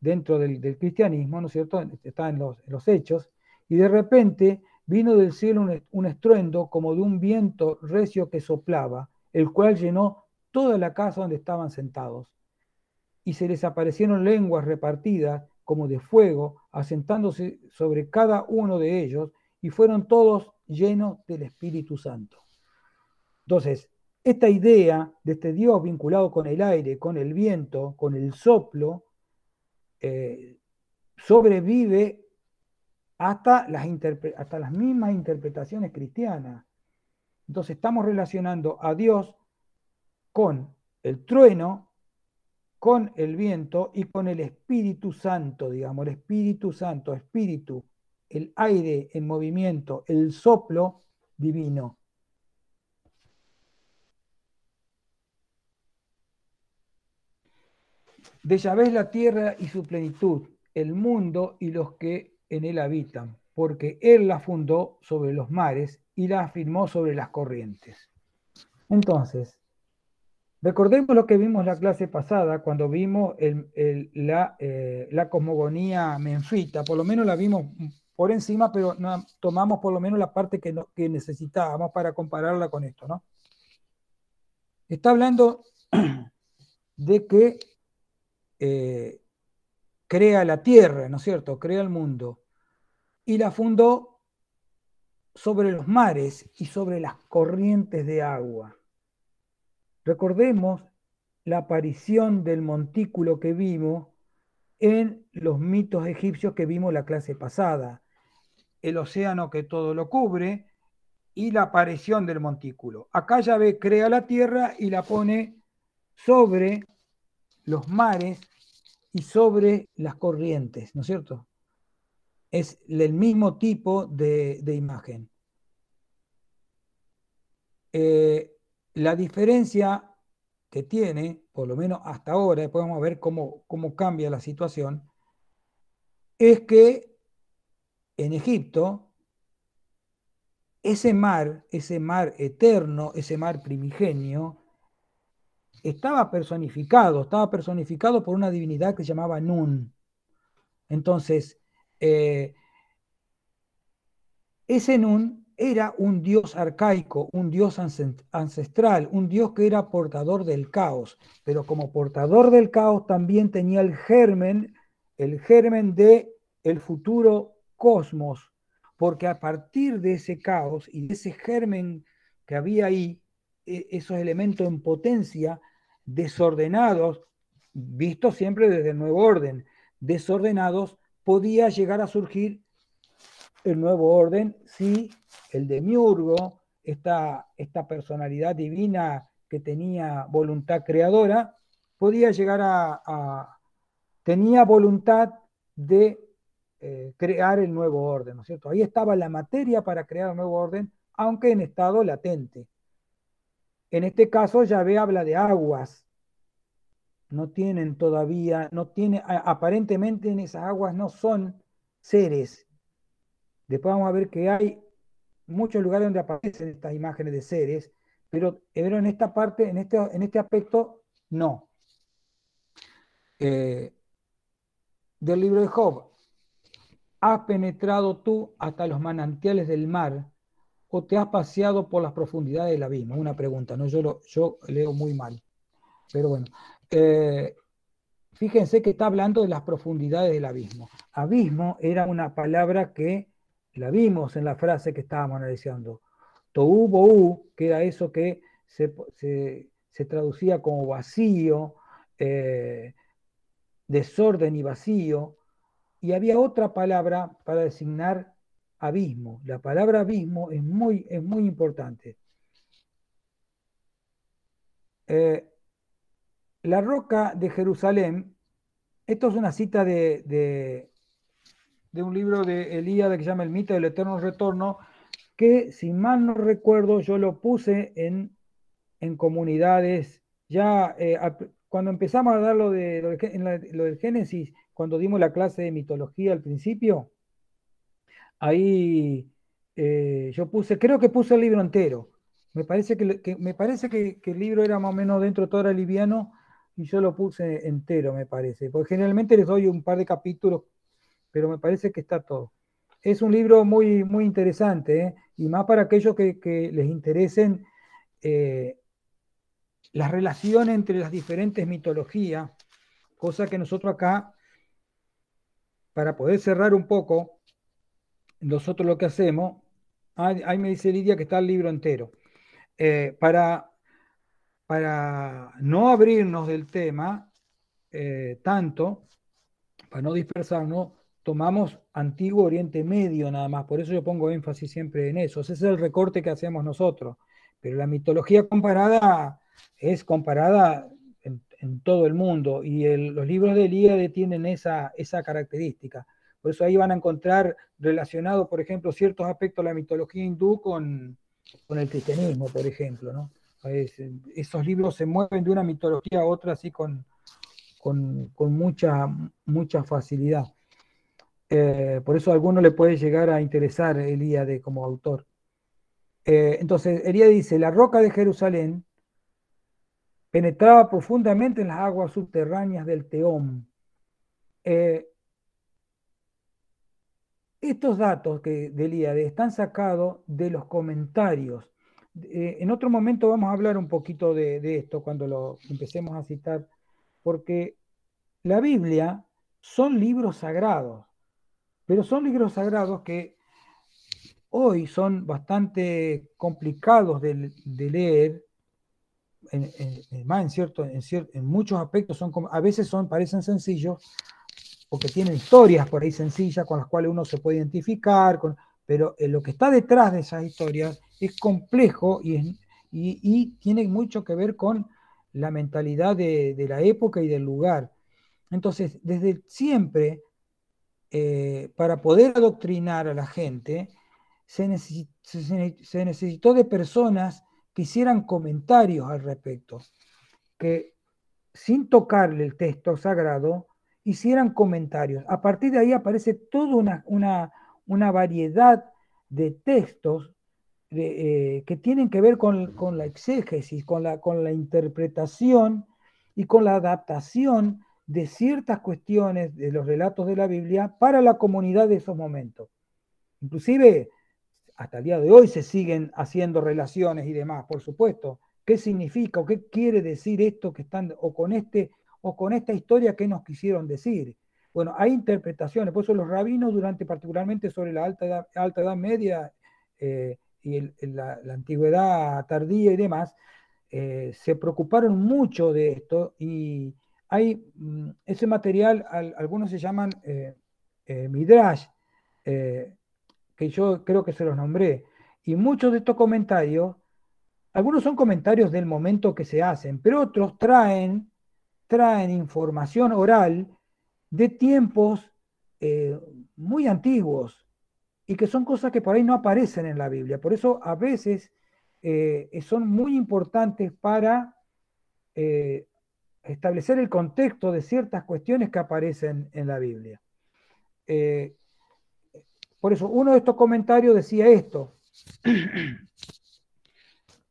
dentro del cristianismo, ¿no es cierto? Está en los hechos, y de repente vino del cielo un estruendo como de un viento recio que soplaba, el cual llenó toda la casa donde estaban sentados. Y se les aparecieron lenguas repartidas como de fuego, asentándose sobre cada uno de ellos, y fueron todos llenos del Espíritu Santo. Entonces, esta idea de este Dios vinculado con el aire, con el viento, con el soplo, eh, sobrevive hasta las mismas interpretaciones cristianas. Entonces, estamos relacionando a Dios con el trueno, con el viento y con el Espíritu Santo, digamos, el Espíritu Santo, espíritu, el aire en movimiento, el soplo divino. De Yahvé es la tierra y su plenitud, el mundo y los que en él habitan, porque él la fundó sobre los mares y la afirmó sobre las corrientes. Entonces, recordemos lo que vimos la clase pasada cuando vimos la cosmogonía menfita, por lo menos la vimos por encima, pero no, tomamos por lo menos la parte que necesitábamos para compararla con esto, ¿no? Está hablando de que eh, crea la tierra, ¿no es cierto? Crea el mundo y la fundó sobre los mares y sobre las corrientes de agua. Recordemos la aparición del montículo que vimos en los mitos egipcios que vimos la clase pasada. El océano que todo lo cubre y la aparición del montículo. Acá Yahvé crea la tierra y la pone sobre los mares y sobre las corrientes, ¿no es cierto? Es el mismo tipo de imagen. La diferencia que tiene, por lo menos hasta ahora, después vamos a ver cómo cambia la situación, es que en Egipto ese mar eterno, ese mar primigenio, estaba personificado por una divinidad que se llamaba Nun. Entonces, eh, ese Nun era un dios arcaico, un dios ancestral, un dios que era portador del caos, pero como portador del caos también tenía el germen de el futuro cosmos, porque a partir de ese caos y de ese germen que había ahí, esos elementos en potencia desordenados, vistos siempre desde el nuevo orden, desordenados, podía llegar a surgir el nuevo orden si el demiurgo, esta personalidad divina que tenía voluntad creadora, podía llegar tenía voluntad de crear el nuevo orden, ¿no es cierto? Ahí estaba la materia para crear el nuevo orden, aunque en estado latente. En este caso, Yahvé habla de aguas, no tienen todavía, no tiene, aparentemente en esas aguas no son seres. Después vamos a ver que hay muchos lugares donde aparecen estas imágenes de seres, pero en esta parte, en este aspecto, no. Eh, del libro de Job, has penetrado tú hasta los manantiales del mar, o te has paseado por las profundidades del abismo? Una pregunta, ¿no? Yo leo muy mal, pero bueno. Fíjense que está hablando de las profundidades del abismo. Abismo era una palabra que la vimos en la frase que estábamos analizando. Tohu bohu, que era eso que se traducía como vacío, eh, desorden y vacío. Y había otra palabra para designar abismo. La palabra abismo es muy importante. Eh, la roca de Jerusalén, esto es una cita de un libro de Elías que se llama El mito del eterno retorno, que si mal no recuerdo yo lo puse en comunidades, ya cuando empezamos a dar lo del Génesis, cuando dimos la clase de mitología al principio, ahí yo puse, creo que puse el libro entero. Me parece que el libro era más o menos dentro de todo era liviano y yo lo puse entero, me parece. Porque generalmente les doy un par de capítulos, pero me parece que está todo. Es un libro muy, muy interesante, ¿eh? Y más para aquellos que les interesen eh, las relaciones entre las diferentes mitologías, cosa que nosotros acá, para poder cerrar un poco, nosotros lo que hacemos, ahí me dice Lidia que está el libro entero. Eh, para, para no abrirnos del tema tanto, para no dispersarnos, tomamos Antiguo Oriente Medio nada más. Por eso yo pongo énfasis siempre en eso. Ese es el recorte que hacemos nosotros. Pero la mitología comparada es comparada en todo el mundo y los libros de Ilíada tienen esa característica. Por eso ahí van a encontrar relacionados, por ejemplo, ciertos aspectos de la mitología hindú con el cristianismo, por ejemplo, ¿no? Esos libros se mueven de una mitología a otra así con mucha facilidad. Por eso a alguno le puede llegar a interesar Elíade como autor. Entonces, Elíade dice, la roca de Jerusalén penetraba profundamente en las aguas subterráneas del Teón. Eh, Estos datos de Elíade están sacados de los comentarios. En otro momento vamos a hablar un poquito de esto cuando lo empecemos a citar, porque la Biblia son libros sagrados, pero son libros sagrados que hoy son bastante complicados de leer, más en muchos aspectos a veces parecen sencillos, porque tienen historias por ahí sencillas con las cuales uno se puede identificar, pero lo que está detrás de esas historias es complejo y tiene mucho que ver con la mentalidad de la época y del lugar. Entonces, desde siempre, para poder adoctrinar a la gente, se necesitó de personas que hicieran comentarios al respecto, que sin tocarle el texto sagrado, hicieran comentarios. A partir de ahí aparece toda una variedad de textos que tienen que ver con la exégesis, con la interpretación y con la adaptación de ciertas cuestiones de los relatos de la Biblia para la comunidad de esos momentos. Inclusive, hasta el día de hoy se siguen haciendo relaciones y demás, por supuesto. ¿Qué significa o qué quiere decir esto que están, o con esta historia que nos quisieron decir? Bueno, hay interpretaciones, por eso los rabinos particularmente sobre la alta edad media y la antigüedad tardía y demás, se preocuparon mucho de esto y hay ese material, algunos se llaman Midrash, eh, que yo creo que se los nombré. Y muchos de estos comentarios, algunos son comentarios del momento que se hacen, pero otros traen información oral de tiempos muy antiguos y que son cosas que por ahí no aparecen en la Biblia. Por eso a veces son muy importantes para eh, establecer el contexto de ciertas cuestiones que aparecen en la Biblia. Eh, por eso uno de estos comentarios decía esto,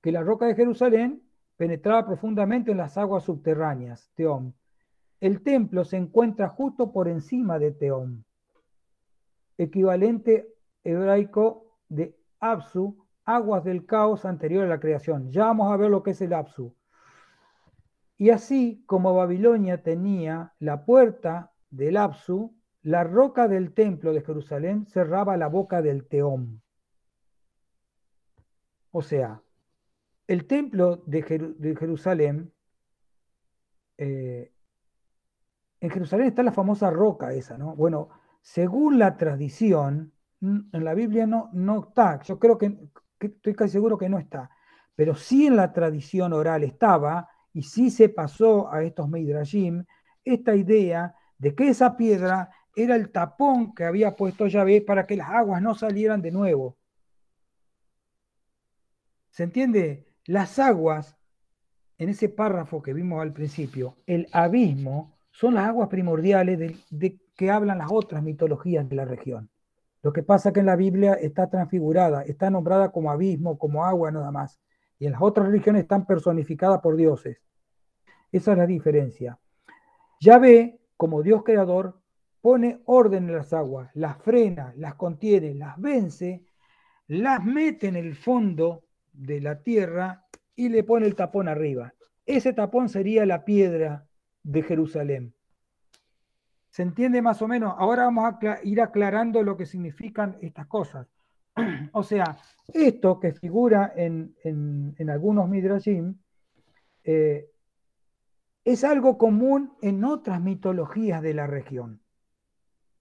que la roca de Jerusalén penetraba profundamente en las aguas subterráneas, Teón. El templo se encuentra justo por encima de Teón, equivalente hebraico de Absu, aguas del caos anterior a la creación. Ya vamos a ver lo que es el Apsu. Y así como Babilonia tenía la puerta del Apsu, la roca del templo de Jerusalén cerraba la boca del Teón. O sea, el templo de Jerusalén, eh, en Jerusalén está la famosa roca esa, ¿no? Bueno, según la tradición, en la Biblia no está, yo creo que estoy casi seguro que no está, pero sí en la tradición oral estaba, y sí se pasó a estos Midrashim, esta idea de que esa piedra era el tapón que había puesto Yahvé para que las aguas no salieran de nuevo. ¿Se entiende? Las aguas en ese párrafo que vimos al principio, el abismo son las aguas primordiales de que hablan las otras mitologías de la región. Lo que pasa es que en la Biblia está transfigurada, está nombrada como abismo, como agua nada más. Y en las otras religiones están personificadas por dioses. Esa es la diferencia. Yahvé, como Dios creador, pone orden en las aguas, las frena, las contiene, las vence, las mete en el fondo de la tierra y le pone el tapón arriba. Ese tapón sería la piedra de Jerusalén. ¿Se entiende más o menos? Ahora vamos a ir aclarando lo que significan estas cosas. O sea, esto que figura en algunos Midrashim eh, es algo común en otras mitologías de la región.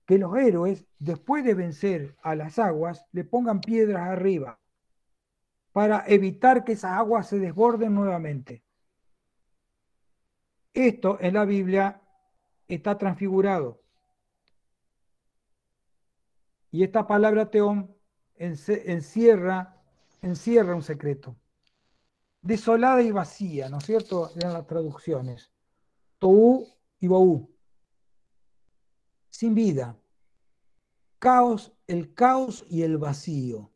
Que los héroes, después de vencer a las aguas, le pongan piedras arriba para evitar que esas aguas se desborden nuevamente. Esto en la Biblia está transfigurado. Y esta palabra teón encierra un secreto. Desolada y vacía, ¿no es cierto? Eran las traducciones. Tohu y Bohu. Sin vida. Caos, el caos y el vacío.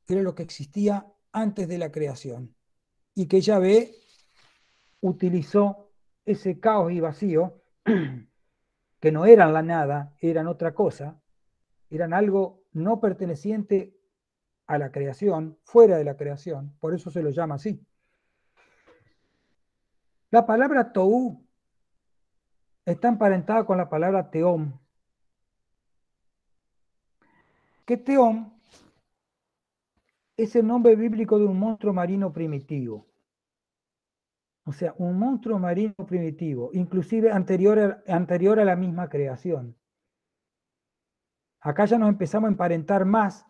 Era lo que existía antes de la creación. Y que Yahvé utilizó ese caos y vacío, que no eran la nada, eran otra cosa, eran algo no perteneciente a la creación, fuera de la creación, por eso se lo llama así. La palabra Tohu está emparentada con la palabra Teom, que Teom es el nombre bíblico de un monstruo marino primitivo. O sea, un monstruo marino primitivo, inclusive anterior a la misma creación. Acá ya nos empezamos a emparentar más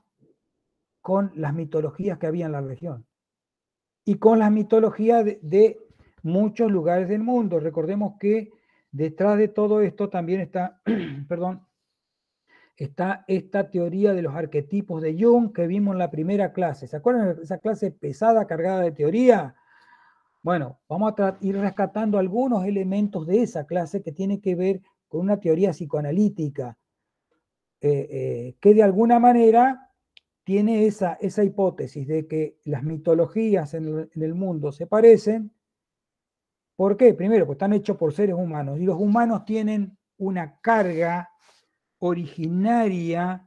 con las mitologías que había en la región y con las mitologías de muchos lugares del mundo. Recordemos que detrás de todo esto también está, perdón, está esta teoría de los arquetipos de Jung que vimos en la primera clase. ¿Se acuerdan de esa clase pesada, cargada de teoría? Bueno, vamos a ir rescatando algunos elementos de esa clase que tiene que ver con una teoría psicoanalítica, que de alguna manera tiene esa hipótesis de que las mitologías en el mundo se parecen. ¿Por qué? Primero, pues están hechos por seres humanos y los humanos tienen una carga originaria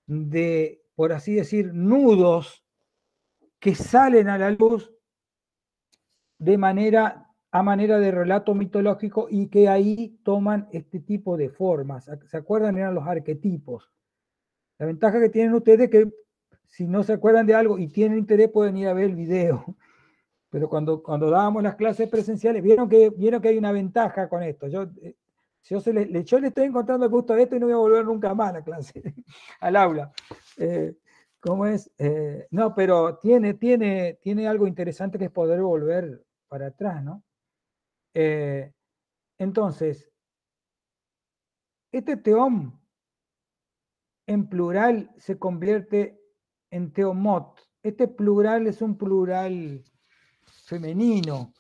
de, por así decir, nudos que salen a la luz a manera de relato mitológico y que ahí toman este tipo de formas. ¿Se acuerdan? Eran los arquetipos. La ventaja que tienen ustedes es que si no se acuerdan de algo y tienen interés pueden ir a ver el video. Pero cuando dábamos las clases presenciales, vieron que hay una ventaja con esto. Yo le estoy encontrando el gusto de esto y no voy a volver nunca más a la clase, al aula. ¿Cómo es? No, pero tiene algo interesante que es poder volver para atrás, ¿no? Entonces, este teom en plural se convierte en teomot. Este plural es un plural femenino.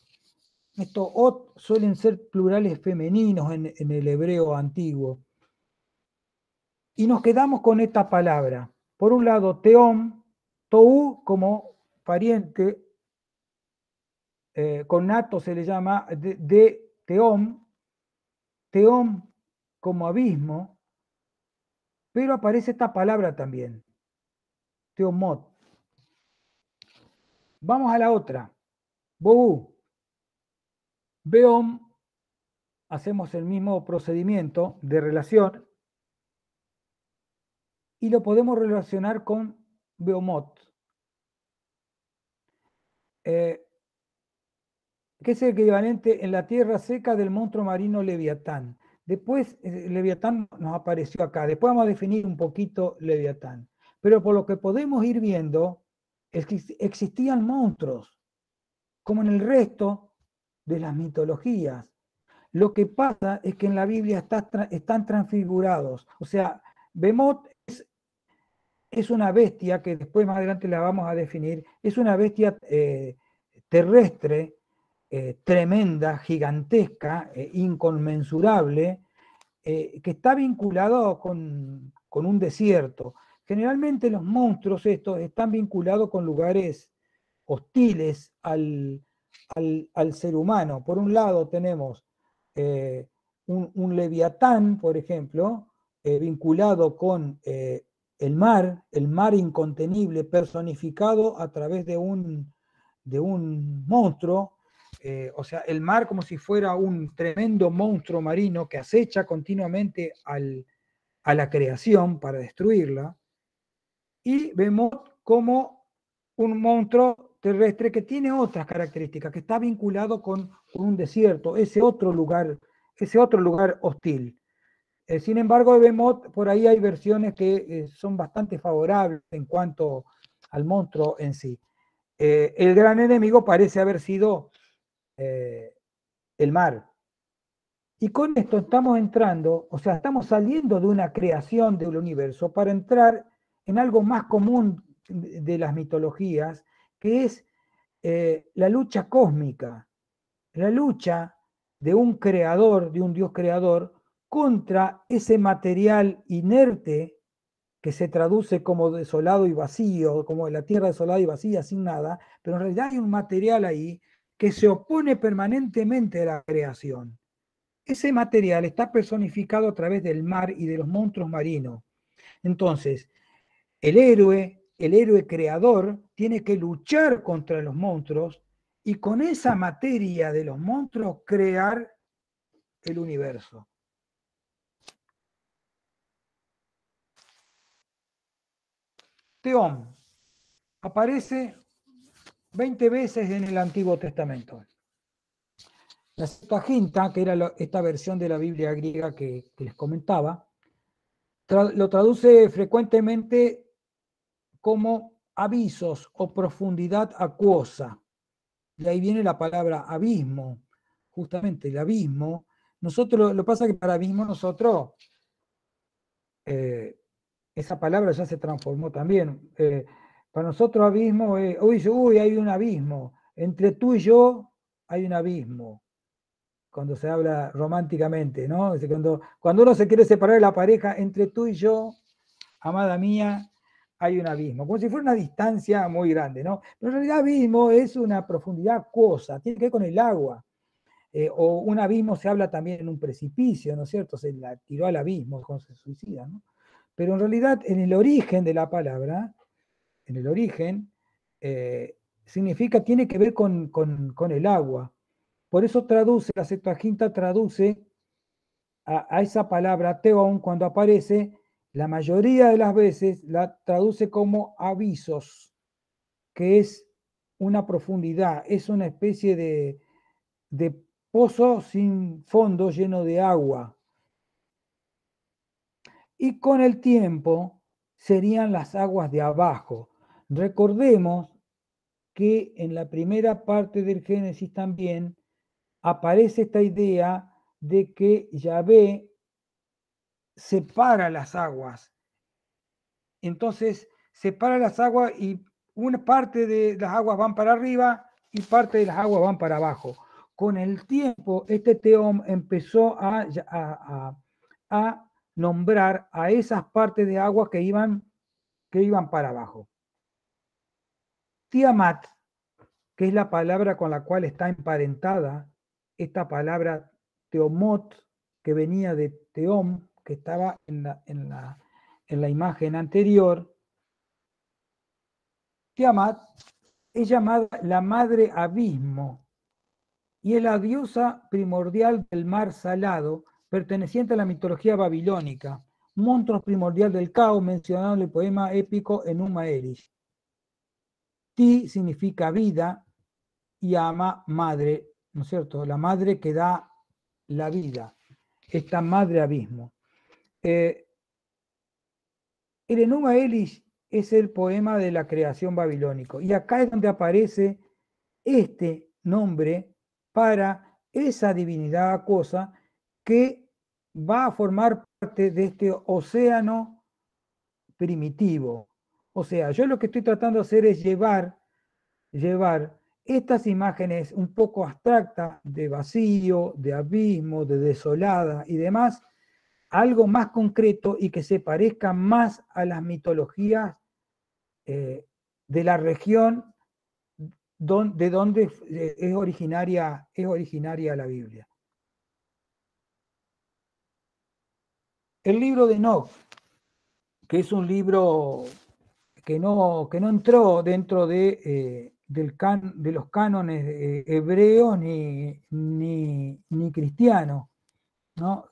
Estos ot suelen ser plurales femeninos en el hebreo antiguo. Y nos quedamos con esta palabra. Por un lado, teom, tou como pariente, con nato se le llama, de teom, teom como abismo, pero aparece esta palabra también, teomot. Vamos a la otra. Bohu. Beom, hacemos el mismo procedimiento de relación y lo podemos relacionar con Beomot, que es el equivalente en la tierra seca del monstruo marino Leviatán. Después, Leviatán nos apareció acá. Después vamos a definir un poquito Leviatán. Pero por lo que podemos ir viendo, es que existían monstruos, como en el resto de las mitologías. Lo que pasa es que en la Biblia están transfigurados. O sea, Behemoth es una bestia que después más adelante la vamos a definir. Es una bestia terrestre, tremenda, gigantesca, inconmensurable, que está vinculado con un desierto. Generalmente los monstruos estos están vinculados con lugares hostiles al ser humano. Por un lado tenemos un leviatán, por ejemplo, vinculado con el mar incontenible, personificado a través de un monstruo, o sea, el mar como si fuera un tremendo monstruo marino que acecha continuamente a la creación para destruirla, y vemos como un monstruo terrestre que tiene otras características, que está vinculado con un desierto, ese otro lugar hostil. Sin embargo, vemos por ahí hay versiones que son bastante favorables en cuanto al monstruo en sí. El gran enemigo parece haber sido el mar. Y con esto estamos entrando, o sea, estamos saliendo de una creación del universo para entrar en algo más común de las mitologías, que es la lucha cósmica, la lucha de un creador, de un Dios creador, contra ese material inerte que se traduce como desolado y vacío, como la tierra desolada y vacía sin nada, pero en realidad hay un material ahí que se opone permanentemente a la creación. Ese material está personificado a través del mar y de los monstruos marinos. Entonces, el héroe creador, tiene que luchar contra los monstruos y con esa materia de los monstruos crear el universo. Teón aparece 20 veces en el Antiguo Testamento. La Septuaginta, que era esta versión de la Biblia griega que les comentaba, lo traduce frecuentemente como avisos o profundidad acuosa. De ahí viene la palabra abismo, justamente el abismo. Nosotros, lo que pasa es que para abismo nosotros, esa palabra ya se transformó también. Para nosotros abismo, uy, hay un abismo. Entre tú y yo hay un abismo. Cuando se habla románticamente, ¿no? Cuando uno se quiere separar de la pareja, entre tú y yo, amada mía, hay un abismo, como si fuera una distancia muy grande, ¿no? Pero en realidad abismo es una profundidad acuosa, tiene que ver con el agua. O un abismo se habla también en un precipicio, ¿no es cierto? Se la tiró al abismo cuando se suicida, ¿no? Pero en realidad en el origen de la palabra, en el origen, significa, tiene que ver con el agua. Por eso traduce, la Septuaginta traduce a esa palabra teón cuando aparece, la mayoría de las veces la traduce como avisos, que es una profundidad, es una especie de pozo sin fondo lleno de agua. Y con el tiempo serían las aguas de abajo. Recordemos que en la primera parte del Génesis también aparece esta idea de que Yahvé separa las aguas. Entonces, separa las aguas y una parte de las aguas van para arriba y parte de las aguas van para abajo. Con el tiempo, este teón empezó a nombrar a esas partes de agua que iban para abajo. Tiamat, que es la palabra con la cual está emparentada esta palabra teomot, que venía de teom, que estaba en la imagen anterior. Tiamat es llamada la madre abismo y es la diosa primordial del mar salado, perteneciente a la mitología babilónica, monstruo primordial del caos mencionado en el poema épico Enuma Elish. Ti significa vida y ama madre, ¿no es cierto? La madre que da la vida, esta madre abismo. El Enuma Elish es el poema de la creación babilónico y acá es donde aparece este nombre para esa divinidad acuosa que va a formar parte de este océano primitivo. O sea, yo lo que estoy tratando de hacer es llevar estas imágenes un poco abstractas de vacío, de abismo, de desolada y demás, a algo más concreto y que se parezca más a las mitologías de la región de donde es originaria la Biblia. El libro de Enoch, que es un libro que no entró dentro de los cánones hebreos ni cristianos, ¿no?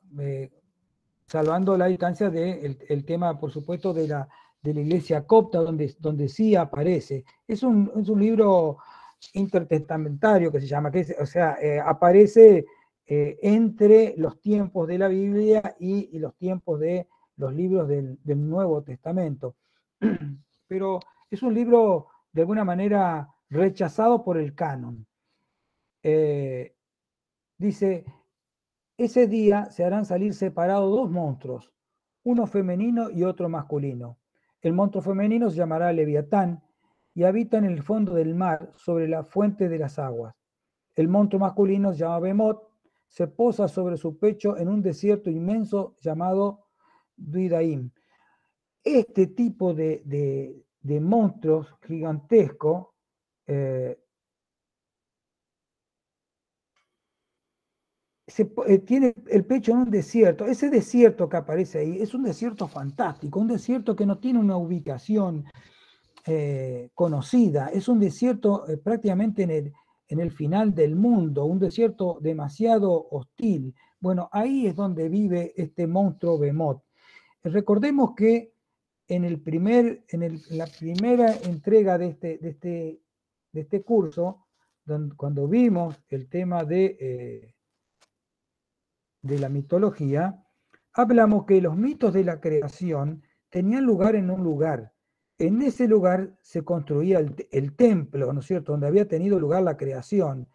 Salvando la distancia del tema, por supuesto, de la iglesia copta, donde sí aparece. Es un libro intertestamentario que se llama, o sea, aparece entre los tiempos de la Biblia y los tiempos de los libros del Nuevo Testamento. Pero es un libro de alguna manera rechazado por el canon. Dice, ese día se harán salir separados dos monstruos, uno femenino y otro masculino. El monstruo femenino se llamará Leviatán y habita en el fondo del mar, sobre la fuente de las aguas. El monstruo masculino se llama Behemoth, se posa sobre su pecho en un desierto inmenso llamado Duidaim. Este tipo de monstruos gigantescos tiene el pecho en un desierto. Ese desierto que aparece ahí es un desierto fantástico, un desierto que no tiene una ubicación conocida, es un desierto prácticamente en el final del mundo, un desierto demasiado hostil. Bueno, ahí es donde vive este monstruo Behemoth. Recordemos que en la primera entrega de este curso, cuando vimos el tema de la mitología, hablamos que los mitos de la creación tenían lugar en un lugar. En ese lugar se construía el templo, ¿no es cierto?, donde había tenido lugar la creación.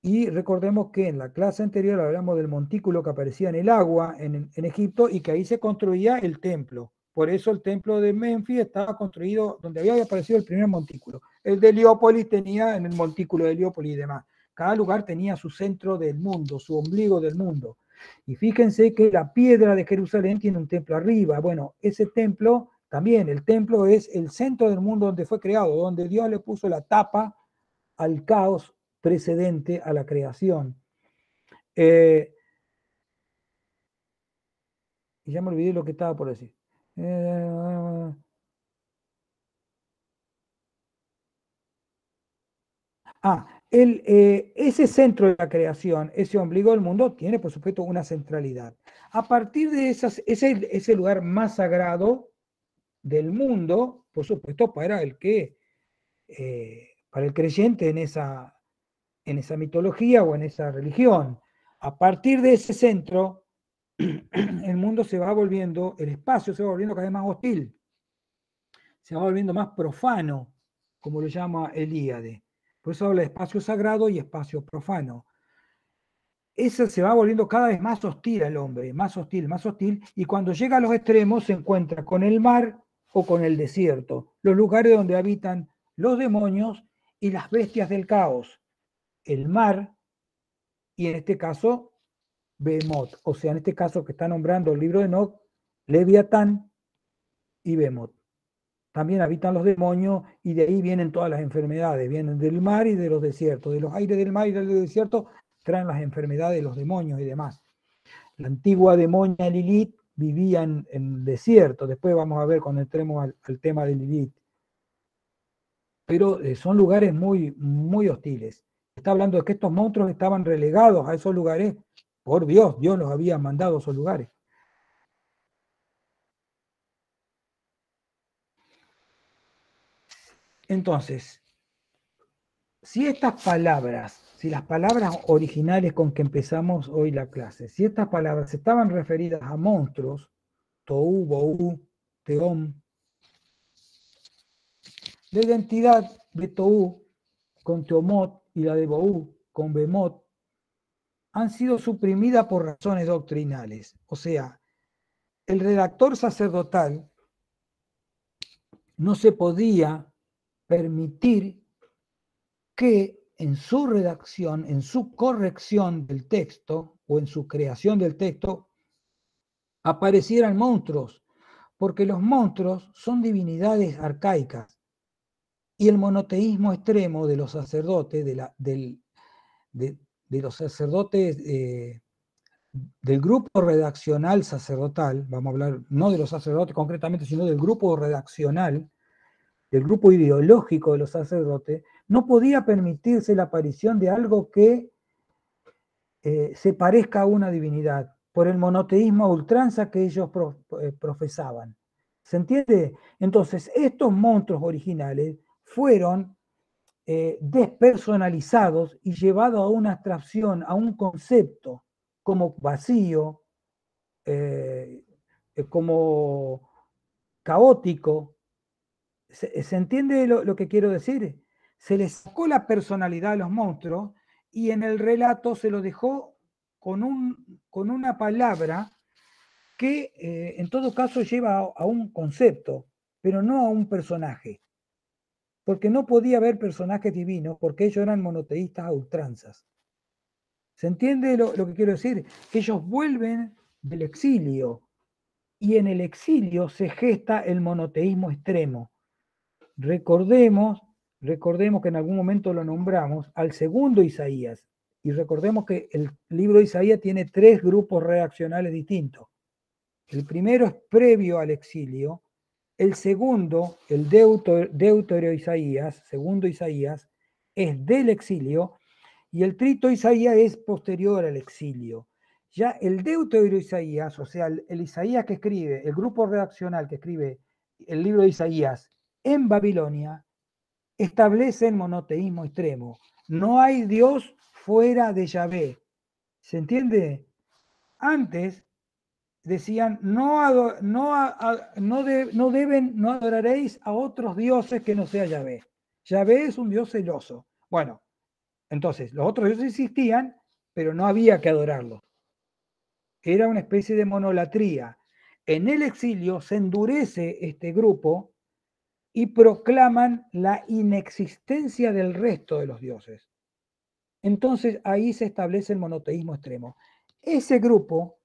Y recordemos que en la clase anterior hablamos del montículo que aparecía en el agua en Egipto y que ahí se construía el templo. Por eso el templo de Menfis estaba construido donde había aparecido el primer montículo. El de Heliópolis tenía en el montículo de Heliópolis y demás. Cada lugar tenía su centro del mundo, su ombligo del mundo. Y fíjense que la piedra de Jerusalén tiene un templo arriba. Bueno, ese templo también, el templo es el centro del mundo donde fue creado, donde Dios le puso la tapa al caos precedente a la creación. Y ya me olvidé lo que estaba por decir. Ese centro de la creación, ese ombligo del mundo, tiene por supuesto una centralidad. A partir de ese lugar más sagrado del mundo, por supuesto, para el creyente en esa mitología o en esa religión. A partir de ese centro, el mundo se va volviendo, el espacio se va volviendo cada vez más hostil, se va volviendo más profano, como lo llama Elíade. Por eso habla de espacio sagrado y espacio profano. Ese se va volviendo cada vez más hostil al hombre, más hostil, y cuando llega a los extremos se encuentra con el mar o con el desierto, los lugares donde habitan los demonios y las bestias del caos. El mar, y en este caso, Behemoth, o sea, en este caso que está nombrando el libro de Enoch, Leviatán y Behemoth. También habitan los demonios y de ahí vienen todas las enfermedades, vienen del mar y de los desiertos, de los aires del mar y del desierto traen las enfermedades de los demonios y demás. La antigua demonia Lilith vivía en el desierto, después vamos a ver cuando entremos al tema de Lilith. pero son lugares muy, muy hostiles. Está hablando de que estos monstruos estaban relegados a esos lugares por Dios, Dios los había mandado a esos lugares. Entonces, si estas palabras, si las palabras originales con que empezamos hoy la clase, si estas palabras estaban referidas a monstruos, Tohu, Bohu, Teom, la identidad de Tohu con Teomot y la de Bohu con Bemot han sido suprimidas por razones doctrinales. O sea, el redactor sacerdotal no se podía permitir que en su redacción, en su corrección del texto o en su creación del texto, aparecieran monstruos, porque los monstruos son divinidades arcaicas y el monoteísmo extremo de los sacerdotes, de los sacerdotes del grupo redaccional sacerdotal, vamos a hablar no de los sacerdotes concretamente, sino del grupo redaccional, del grupo ideológico de los sacerdotes, no podía permitirse la aparición de algo que se parezca a una divinidad, por el monoteísmo a ultranza que ellos profesaban. ¿Se entiende? Entonces, estos monstruos originales fueron despersonalizados y llevados a una abstracción, a un concepto como vacío, como caótico. ¿Se entiende lo que quiero decir? Se les sacó la personalidad a los monstruos y en el relato se lo dejó con una palabra que en todo caso lleva a un concepto, pero no a un personaje. Porque no podía haber personajes divinos porque ellos eran monoteístas a ultranzas. ¿Se entiende lo que quiero decir? Que ellos vuelven del exilio y en el exilio se gesta el monoteísmo extremo. Recordemos, recordemos que en algún momento lo nombramos al segundo Isaías y recordemos que el libro de Isaías tiene tres grupos reaccionales distintos. El primero es previo al exilio, el segundo, el Deutero Isaías, segundo Isaías, es del exilio y el trito Isaías es posterior al exilio. Ya el Deutero Isaías, o sea, el Isaías que escribe, el grupo redaccional que escribe el libro de Isaías en Babilonia, establece el monoteísmo extremo. No hay Dios fuera de Yahvé. ¿Se entiende? Antes decían, no adoraréis a otros dioses que no sea Yahvé. Yahvé es un Dios celoso. Bueno, entonces, los otros dioses existían, pero no había que adorarlos. Era una especie de monolatría. En el exilio se endurece este grupo y proclaman la inexistencia del resto de los dioses. Entonces ahí se establece el monoteísmo extremo. Ese grupo,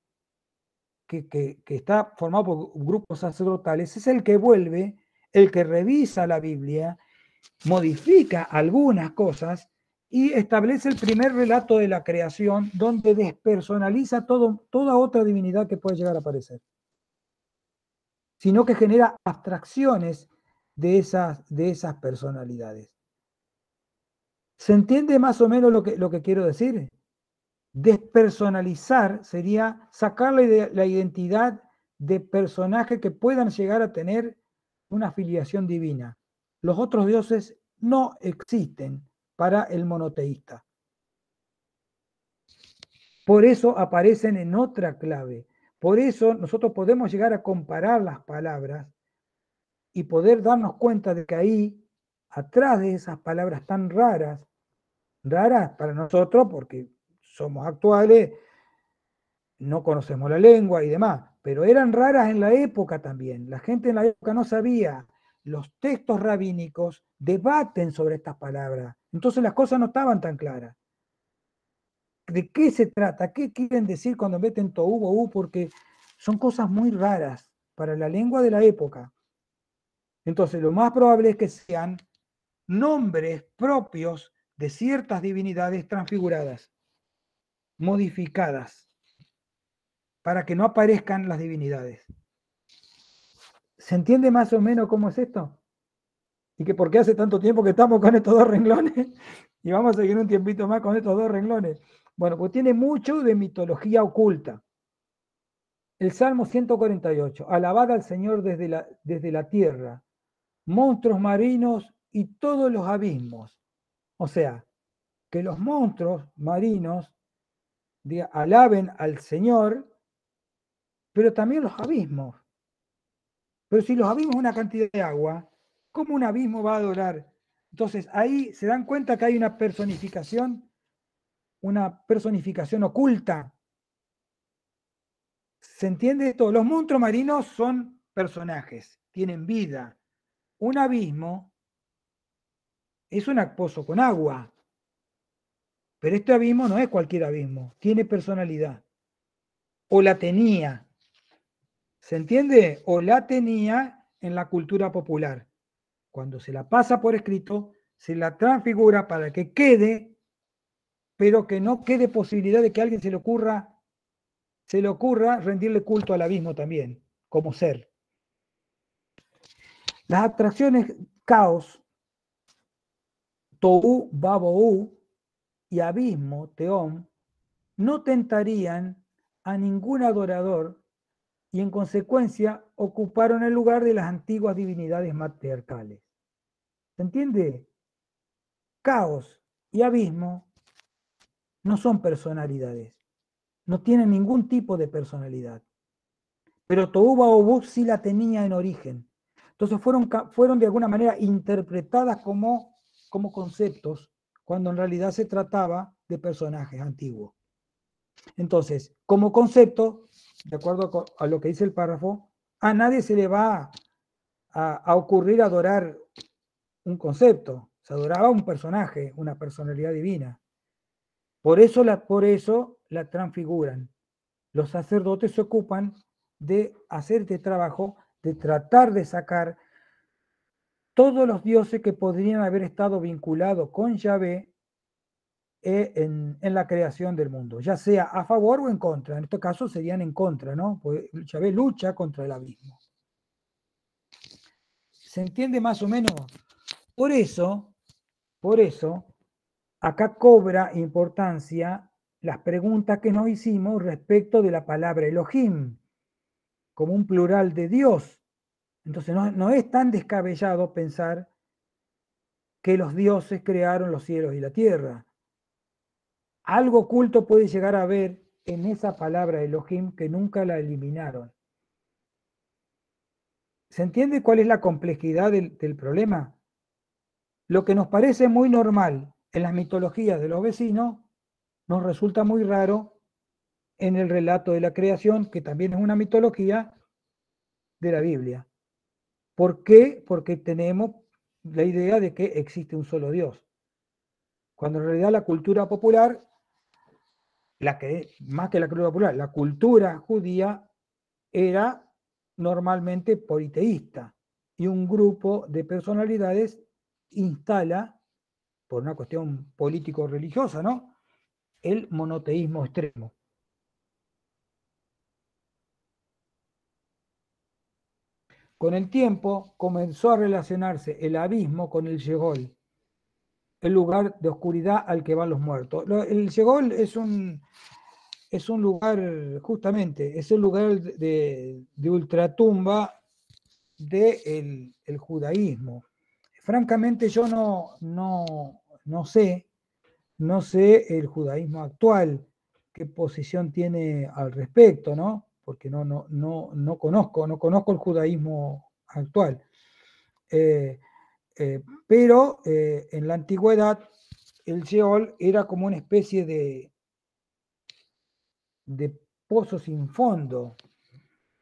que está formado por grupos sacerdotales, es el que vuelve, el que revisa la Biblia, modifica algunas cosas y establece el primer relato de la creación donde despersonaliza toda otra divinidad que puede llegar a aparecer, sino que genera abstracciones de esas personalidades. ¿Se entiende más o menos lo que quiero decir? Despersonalizar sería sacarle la identidad de personajes que puedan llegar a tener una filiación divina. Los otros dioses no existen para el monoteísta. Por eso aparecen en otra clave. Por eso nosotros podemos llegar a comparar las palabras y poder darnos cuenta de que ahí, atrás de esas palabras tan raras para nosotros, porque somos actuales, no conocemos la lengua y demás, pero eran raras en la época también. La gente en la época no sabía. Los textos rabínicos debaten sobre estas palabras. Entonces las cosas no estaban tan claras. ¿De qué se trata? ¿Qué quieren decir cuando meten tohu bohu? Porque son cosas muy raras para la lengua de la época. Entonces lo más probable es que sean nombres propios de ciertas divinidades transfiguradas, modificadas, para que no aparezcan las divinidades. ¿Se entiende más o menos cómo es esto? y que por qué hace tanto tiempo que estamos con estos dos renglones y vamos a seguir un tiempito más con estos dos renglones. Bueno, pues tiene mucho de mitología oculta. El Salmo 148, alabad al Señor desde la tierra, monstruos marinos y todos los abismos. O sea, que los monstruos marinos alaben al Señor, pero también los abismos. Pero si los abismos es una cantidad de agua, ¿cómo un abismo va a adorar? Entonces ahí se dan cuenta que hay una personificación oculta. ¿Se entiende esto? Los monstruos marinos son personajes, tienen vida. Un abismo es un pozo con agua, pero este abismo no es cualquier abismo, tiene personalidad. O la tenía, ¿se entiende? O la tenía en la cultura popular. Cuando se la pasa por escrito, se la transfigura para que quede, pero que no quede posibilidad de que a alguien se le ocurra rendirle culto al abismo también, como ser. Las atracciones caos, tohu, babou y abismo, teón, no tentarían a ningún adorador y en consecuencia ocuparon el lugar de las antiguas divinidades matriarcales. ¿Se entiende? Caos y abismo no son personalidades, no tienen ningún tipo de personalidad. Pero Tohu Baobu sí la tenía en origen. Entonces fueron de alguna manera interpretadas como conceptos, cuando en realidad se trataba de personajes antiguos. Entonces, como concepto, de acuerdo a lo que dice el párrafo, a nadie se le va a ocurrir adorar un concepto. Se adoraba un personaje, una personalidad divina. Por eso la transfiguran. Los sacerdotes se ocupan de hacer este trabajo, de tratar de sacar todos los dioses que podrían haber estado vinculados con Yahvé en la creación del mundo, ya sea a favor o en contra. En este caso serían en contra, ¿no? Porque Yahvé lucha contra el abismo. ¿Se entiende más o menos? Por eso, acá cobra importancia las preguntas que nos hicimos respecto de la palabra Elohim, como un plural de Dios. Entonces no es tan descabellado pensar que los dioses crearon los cielos y la tierra. Algo oculto puede llegar a ver en esa palabra Elohim que nunca la eliminaron. ¿Se entiende cuál es la complejidad del problema? Lo que nos parece muy normal en las mitologías de los vecinos nos resulta muy raro en el relato de la creación, que también es una mitología de la Biblia. ¿Por qué? Porque tenemos la idea de que existe un solo Dios. Cuando en realidad la cultura popular, más que la cultura popular, la cultura judía era normalmente politeísta y un grupo de personalidades instala, por una cuestión político-religiosa, ¿no?, el monoteísmo extremo. Con el tiempo comenzó a relacionarse el abismo con el Sheol, el lugar de oscuridad al que van los muertos. El Sheol es un lugar, justamente, es el lugar de ultratumba del judaísmo. Francamente yo no sé el judaísmo actual, qué posición tiene al respecto, ¿no? Porque no conozco el judaísmo actual. Pero en la antigüedad el Sheol era como una especie de pozo sin fondo,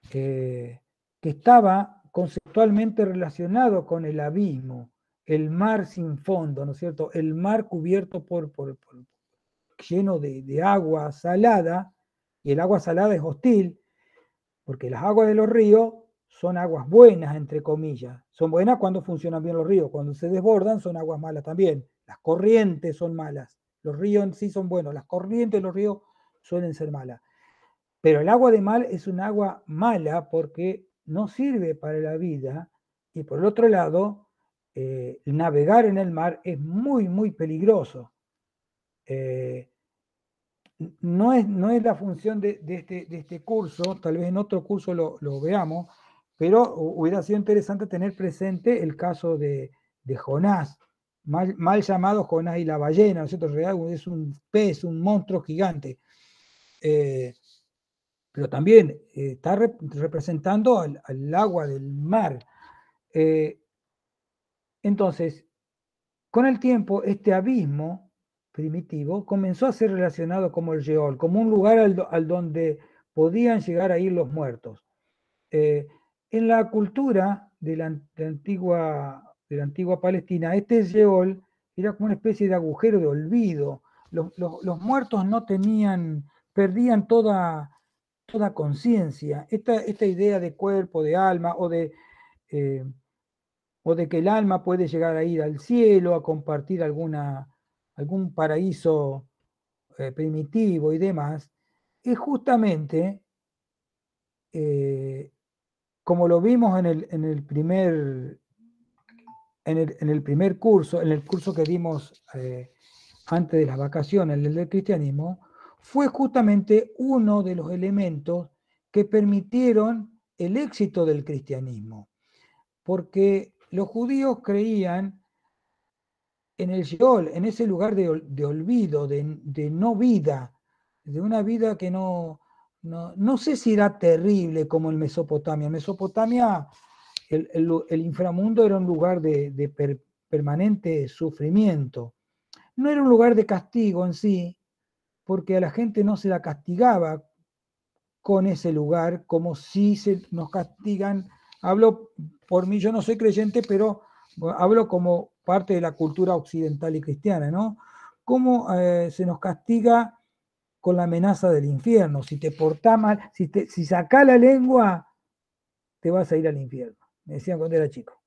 que estaba conceptualmente relacionado con el abismo, el mar sin fondo, ¿no es cierto? El mar cubierto lleno de agua salada, y el agua salada es hostil, porque las aguas de los ríos son aguas buenas, entre comillas. Son buenas cuando funcionan bien los ríos, cuando se desbordan son aguas malas también. Las corrientes son malas, los ríos en sí son buenos, las corrientes de los ríos suelen ser malas. Pero el agua de mar es un agua mala porque no sirve para la vida, y por el otro lado, navegar en el mar es muy, muy peligroso. No es la función de este curso, tal vez en otro curso lo veamos, pero hubiera sido interesante tener presente el caso de Jonás, mal llamado Jonás y la ballena, ¿no es cierto? En realidad es un pez, un monstruo gigante, pero también está representando al agua del mar. Entonces, con el tiempo, este abismo primitivo comenzó a ser relacionado como el Sheol, como un lugar al donde podían llegar a ir los muertos. En la cultura de la antigua Palestina, este Sheol era como una especie de agujero de olvido. Los muertos no tenían, perdían toda conciencia. Esta idea de cuerpo, de alma eh, o de que el alma puede llegar a ir al cielo, a compartir algún paraíso primitivo y demás, es justamente, como lo vimos en el primer curso, en el curso que dimos antes de las vacaciones, el del cristianismo, fue justamente uno de los elementos que permitieron el éxito del cristianismo, porque los judíos creían en el Sheol, en ese lugar de olvido, de no vida, de una vida que no sé si era terrible como en Mesopotamia. En Mesopotamia el inframundo era un lugar de permanente sufrimiento. No era un lugar de castigo en sí, porque a la gente no se la castigaba con ese lugar como si nos castigan. Hablo por mí, yo no soy creyente, pero hablo como parte de la cultura occidental y cristiana, ¿no? Cómo se nos castiga con la amenaza del infierno. Si te portás mal, si sacás la lengua, te vas a ir al infierno. Me decían cuando era chico.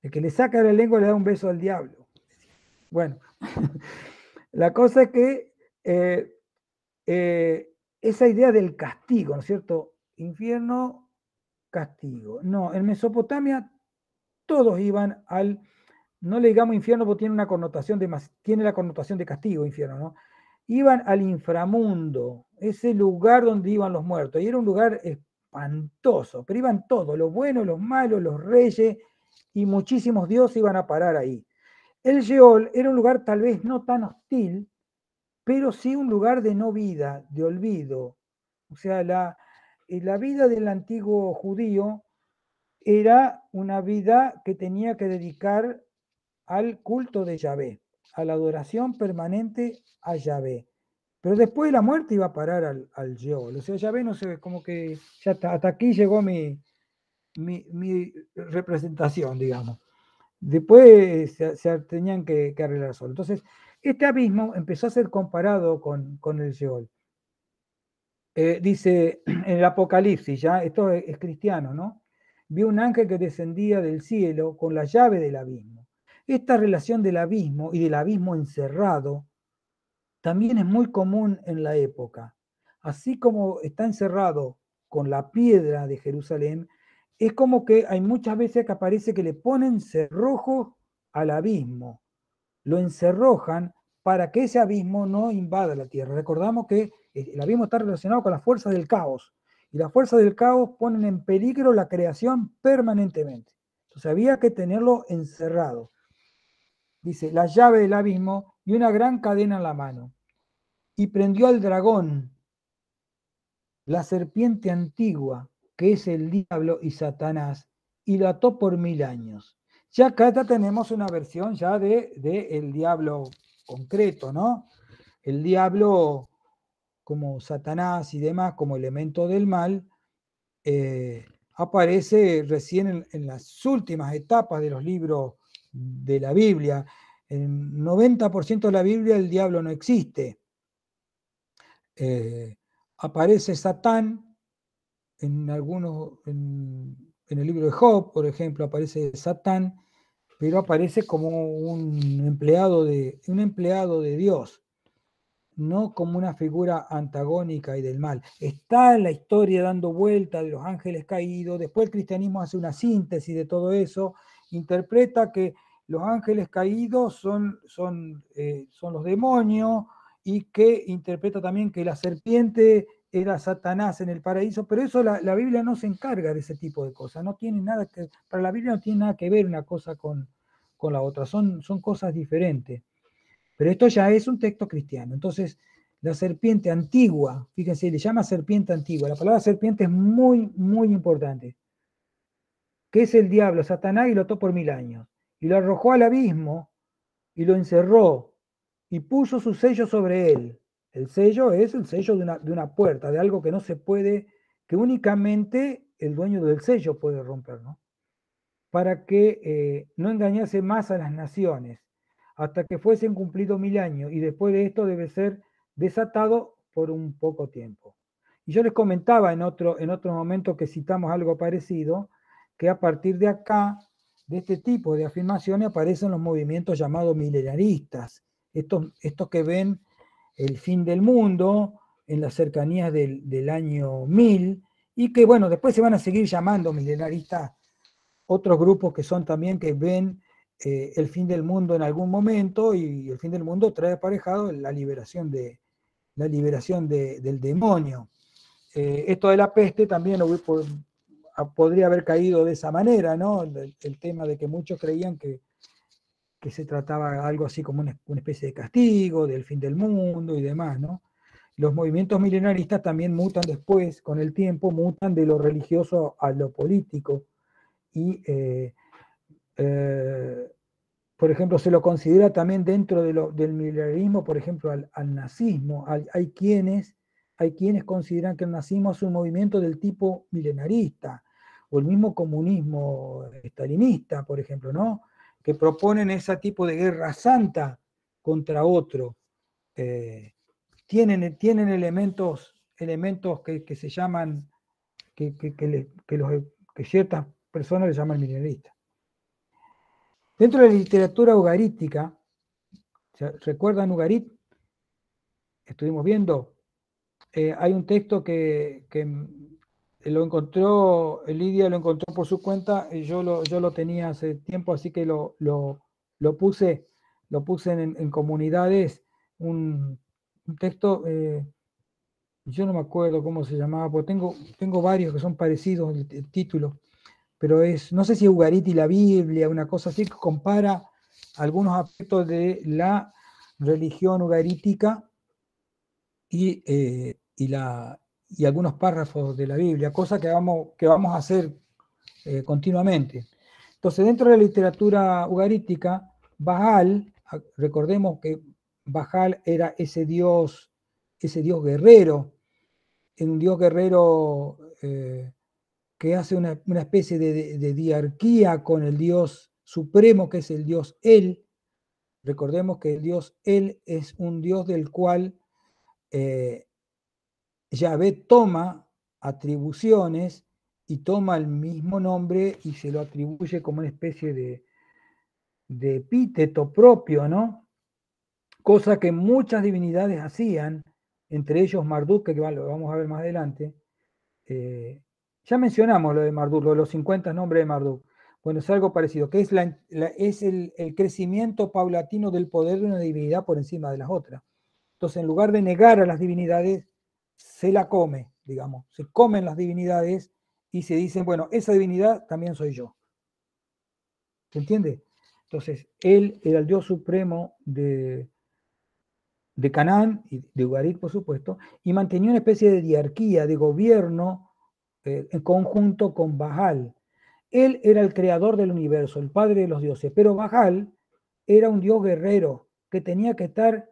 El que le saca la lengua le da un beso al diablo. Bueno, la cosa es que esa idea del castigo, ¿no es cierto? Infierno, castigo. No, en Mesopotamia todos iban no le digamos infierno porque tiene la connotación de castigo, infierno, ¿no? Iban al inframundo, ese lugar donde iban los muertos, y era un lugar espantoso, pero iban todos, los buenos, los malos, los reyes, y muchísimos dioses iban a parar ahí. El Sheol era un lugar tal vez no tan hostil, pero sí un lugar de no vida, de olvido. O sea, la vida del antiguo judío era una vida que tenía que dedicar al culto de Yahvé, a la adoración permanente a Yahvé. Pero después de la muerte iba a parar al Sheol. O sea, Yahvé no sé, como que ya hasta aquí llegó mi representación, digamos. Después se tenían que arreglar solo. Entonces, este abismo empezó a ser comparado con el Sheol. Dice en el Apocalipsis, ya, esto es cristiano, ¿no? Vio un ángel que descendía del cielo con la llave del abismo. Esta relación del abismo y del abismo encerrado también es muy común en la época. Así como está encerrado con la piedra de Jerusalén, es como que hay muchas veces que aparece que le ponen cerrojo al abismo, lo encerrojan para que ese abismo no invada la tierra. Recordamos que el abismo está relacionado con las fuerzas del caos, y las fuerzas del caos ponen en peligro la creación permanentemente. Entonces había que tenerlo encerrado. Dice, la llave del abismo y una gran cadena en la mano. Y prendió al dragón, la serpiente antigua, que es el diablo y Satanás, y lo ató por 1000 años. Ya acá ya tenemos una versión ya de el diablo concreto, ¿no? El diablo como Satanás y demás, como elemento del mal, aparece recién en las últimas etapas de los libros de la Biblia. En 90% de la Biblia el diablo no existe. Aparece Satán en el libro de Job, por ejemplo, aparece Satán, pero aparece como un empleado de Dios. no como una figura antagónica y del mal. Está en la historia dando vuelta de los ángeles caídos, después el cristianismo hace una síntesis de todo eso, interpreta que los ángeles caídos son los demonios, y que interpreta también que la serpiente era Satanás en el paraíso, pero eso la Biblia no se encarga de ese tipo de cosas, no tiene nada que, para la Biblia no tiene nada que ver una cosa con la otra, son cosas diferentes. Pero esto ya es un texto cristiano. Entonces, la serpiente antigua, fíjense, le llama serpiente antigua. La palabra serpiente es muy, muy importante. Que es el diablo, Satanás, y lo ató por 1000 años. Y lo arrojó al abismo y lo encerró y puso su sello sobre él. El sello es el sello de una puerta, de algo que no se puede, que únicamente el dueño del sello puede romper, ¿no? Para que no engañase más a las naciones, hasta que fuesen cumplidos 1000 años, y después de esto debe ser desatado por un poco tiempo. Y yo les comentaba en otro momento que citamos algo parecido, que a partir de acá, de este tipo de afirmaciones, aparecen los movimientos llamados milenaristas, estos que ven el fin del mundo en las cercanías del año 1000, y que bueno, después se van a seguir llamando milenaristas otros grupos que son también que ven el fin del mundo en algún momento, y el fin del mundo trae aparejado la liberación del demonio. Esto de la peste también podría haber caído de esa manera, ¿no? El tema de que muchos creían que se trataba algo así como una especie de castigo del fin del mundo y demás, ¿no? Los movimientos milenaristas también mutan después, con el tiempo, mutan de lo religioso a lo político, y por ejemplo, se lo considera también dentro del milenarismo, por ejemplo, al nazismo. Hay quienes consideran que el nazismo es un movimiento del tipo milenarista, o el mismo comunismo stalinista, por ejemplo, ¿no? Que proponen ese tipo de guerra santa contra otro. Tienen elementos que se llaman, que ciertas personas le llaman milenaristas. Dentro de la literatura ugarítica, ¿recuerdan Ugarit? Estuvimos viendo. Hay un texto que lo encontró, Lidia lo encontró por su cuenta, y yo lo tenía hace tiempo, así que lo puse en comunidades, un texto, yo no me acuerdo cómo se llamaba, porque tengo varios que son parecidos el título, pero no sé si Ugarit y la Biblia, una cosa así, que compara algunos aspectos de la religión ugarítica y algunos párrafos de la Biblia, cosa que vamos a hacer continuamente. Entonces, dentro de la literatura ugarítica, Baal, recordemos que Baal era ese dios guerrero, un dios guerrero que hace una especie de diarquía con el dios supremo, que es el dios El. Recordemos que el dios El es un dios del cual Yahvé toma atribuciones y toma el mismo nombre y se lo atribuye como una especie de epíteto propio, ¿no? Cosa que muchas divinidades hacían, entre ellos Marduk, que lo vamos a ver más adelante. Ya mencionamos lo de Marduk, lo de los 50 nombres de Marduk. Bueno, es algo parecido, que es el crecimiento paulatino del poder de una divinidad por encima de las otras. Entonces, en lugar de negar a las divinidades, se la come, digamos, se comen las divinidades y se dicen, bueno, esa divinidad también soy yo. ¿Se entiende? Entonces, él era el Dios supremo de Canaán y de Ugarit, por supuesto, y mantenía una especie de diarquía, de gobierno en conjunto con Baal. Él era el creador del universo, el padre de los dioses, pero Baal era un dios guerrero que tenía que estar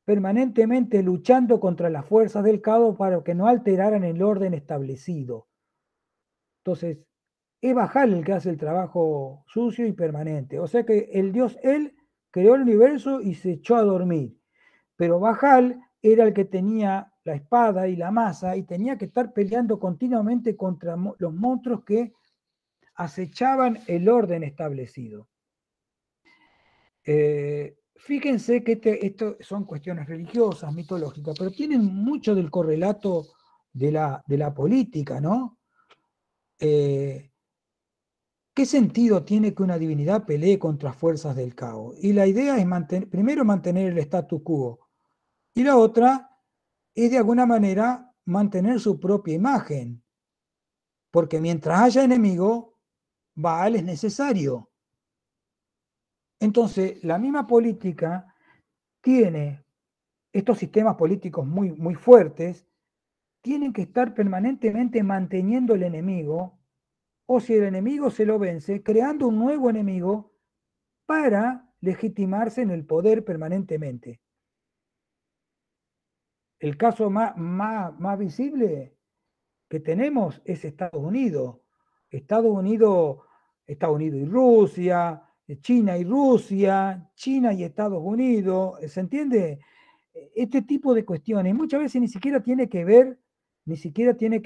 permanentemente luchando contra las fuerzas del caos para que no alteraran el orden establecido. Entonces, es Baal el que hace el trabajo sucio y permanente. O sea que el dios él creó el universo y se echó a dormir. Pero Baal era el que tenía la espada y la masa y tenía que estar peleando continuamente contra los monstruos que acechaban el orden establecido. fíjense que esto son cuestiones religiosas, mitológicas, pero tienen mucho del correlato de la política, ¿no? ¿Qué sentido tiene que una divinidad pelee contra fuerzas del caos? Y la idea es primero mantener el statu quo, y la otra es de alguna manera mantener su propia imagen, porque mientras haya enemigo, Baal es necesario. Entonces, la misma política tiene estos sistemas políticos muy, muy fuertes, tienen que estar permanentemente manteniendo el enemigo, o si el enemigo se lo vence, creando un nuevo enemigo para legitimarse en el poder permanentemente. El caso más visible que tenemos es Estados Unidos. Estados Unidos, Estados Unidos y Rusia, China y Rusia, China y Estados Unidos, ¿se entiende? Este tipo de cuestiones muchas veces ni siquiera tiene que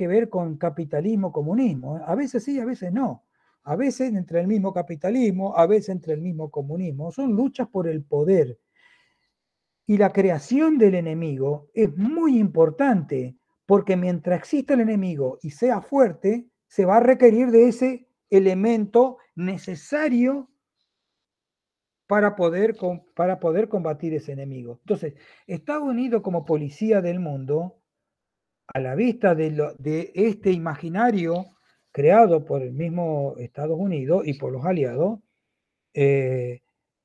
ver con capitalismo, comunismo. A veces sí, a veces no. A veces entre el mismo capitalismo, a veces entre el mismo comunismo. Son luchas por el poder. Y la creación del enemigo es muy importante, porque mientras exista el enemigo y sea fuerte, se va a requerir de ese elemento necesario para poder combatir ese enemigo. Entonces, Estados Unidos como policía del mundo, a la vista de este imaginario creado por el mismo Estados Unidos y por los aliados, eh,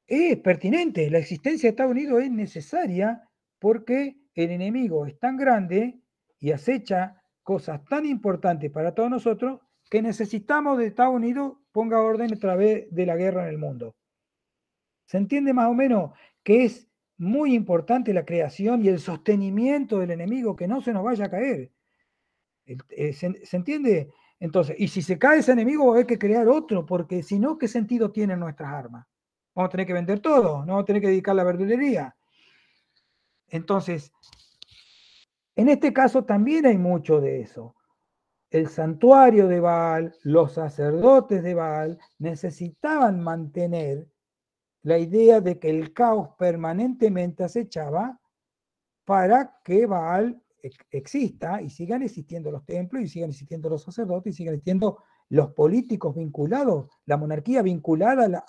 es pertinente. La existencia de Estados Unidos es necesaria porque el enemigo es tan grande y acecha cosas tan importantes para todos nosotros que necesitamos de Estados Unidos ponga orden a través de la guerra en el mundo. ¿Se entiende más o menos que es muy importante la creación y el sostenimiento del enemigo, que no se nos vaya a caer? ¿Se entiende? Entonces, y si se cae ese enemigo, va a haber que crear otro, porque si no, ¿qué sentido tienen nuestras armas? Vamos a tener que vender todo, no vamos a tener que dedicar la verdulería. Entonces, en este caso también hay mucho de eso. El santuario de Baal, los sacerdotes de Baal necesitaban mantener la idea de que el caos permanentemente acechaba para que Baal exista y sigan existiendo los templos y sigan existiendo los sacerdotes y sigan existiendo los políticos vinculados, la monarquía vinculada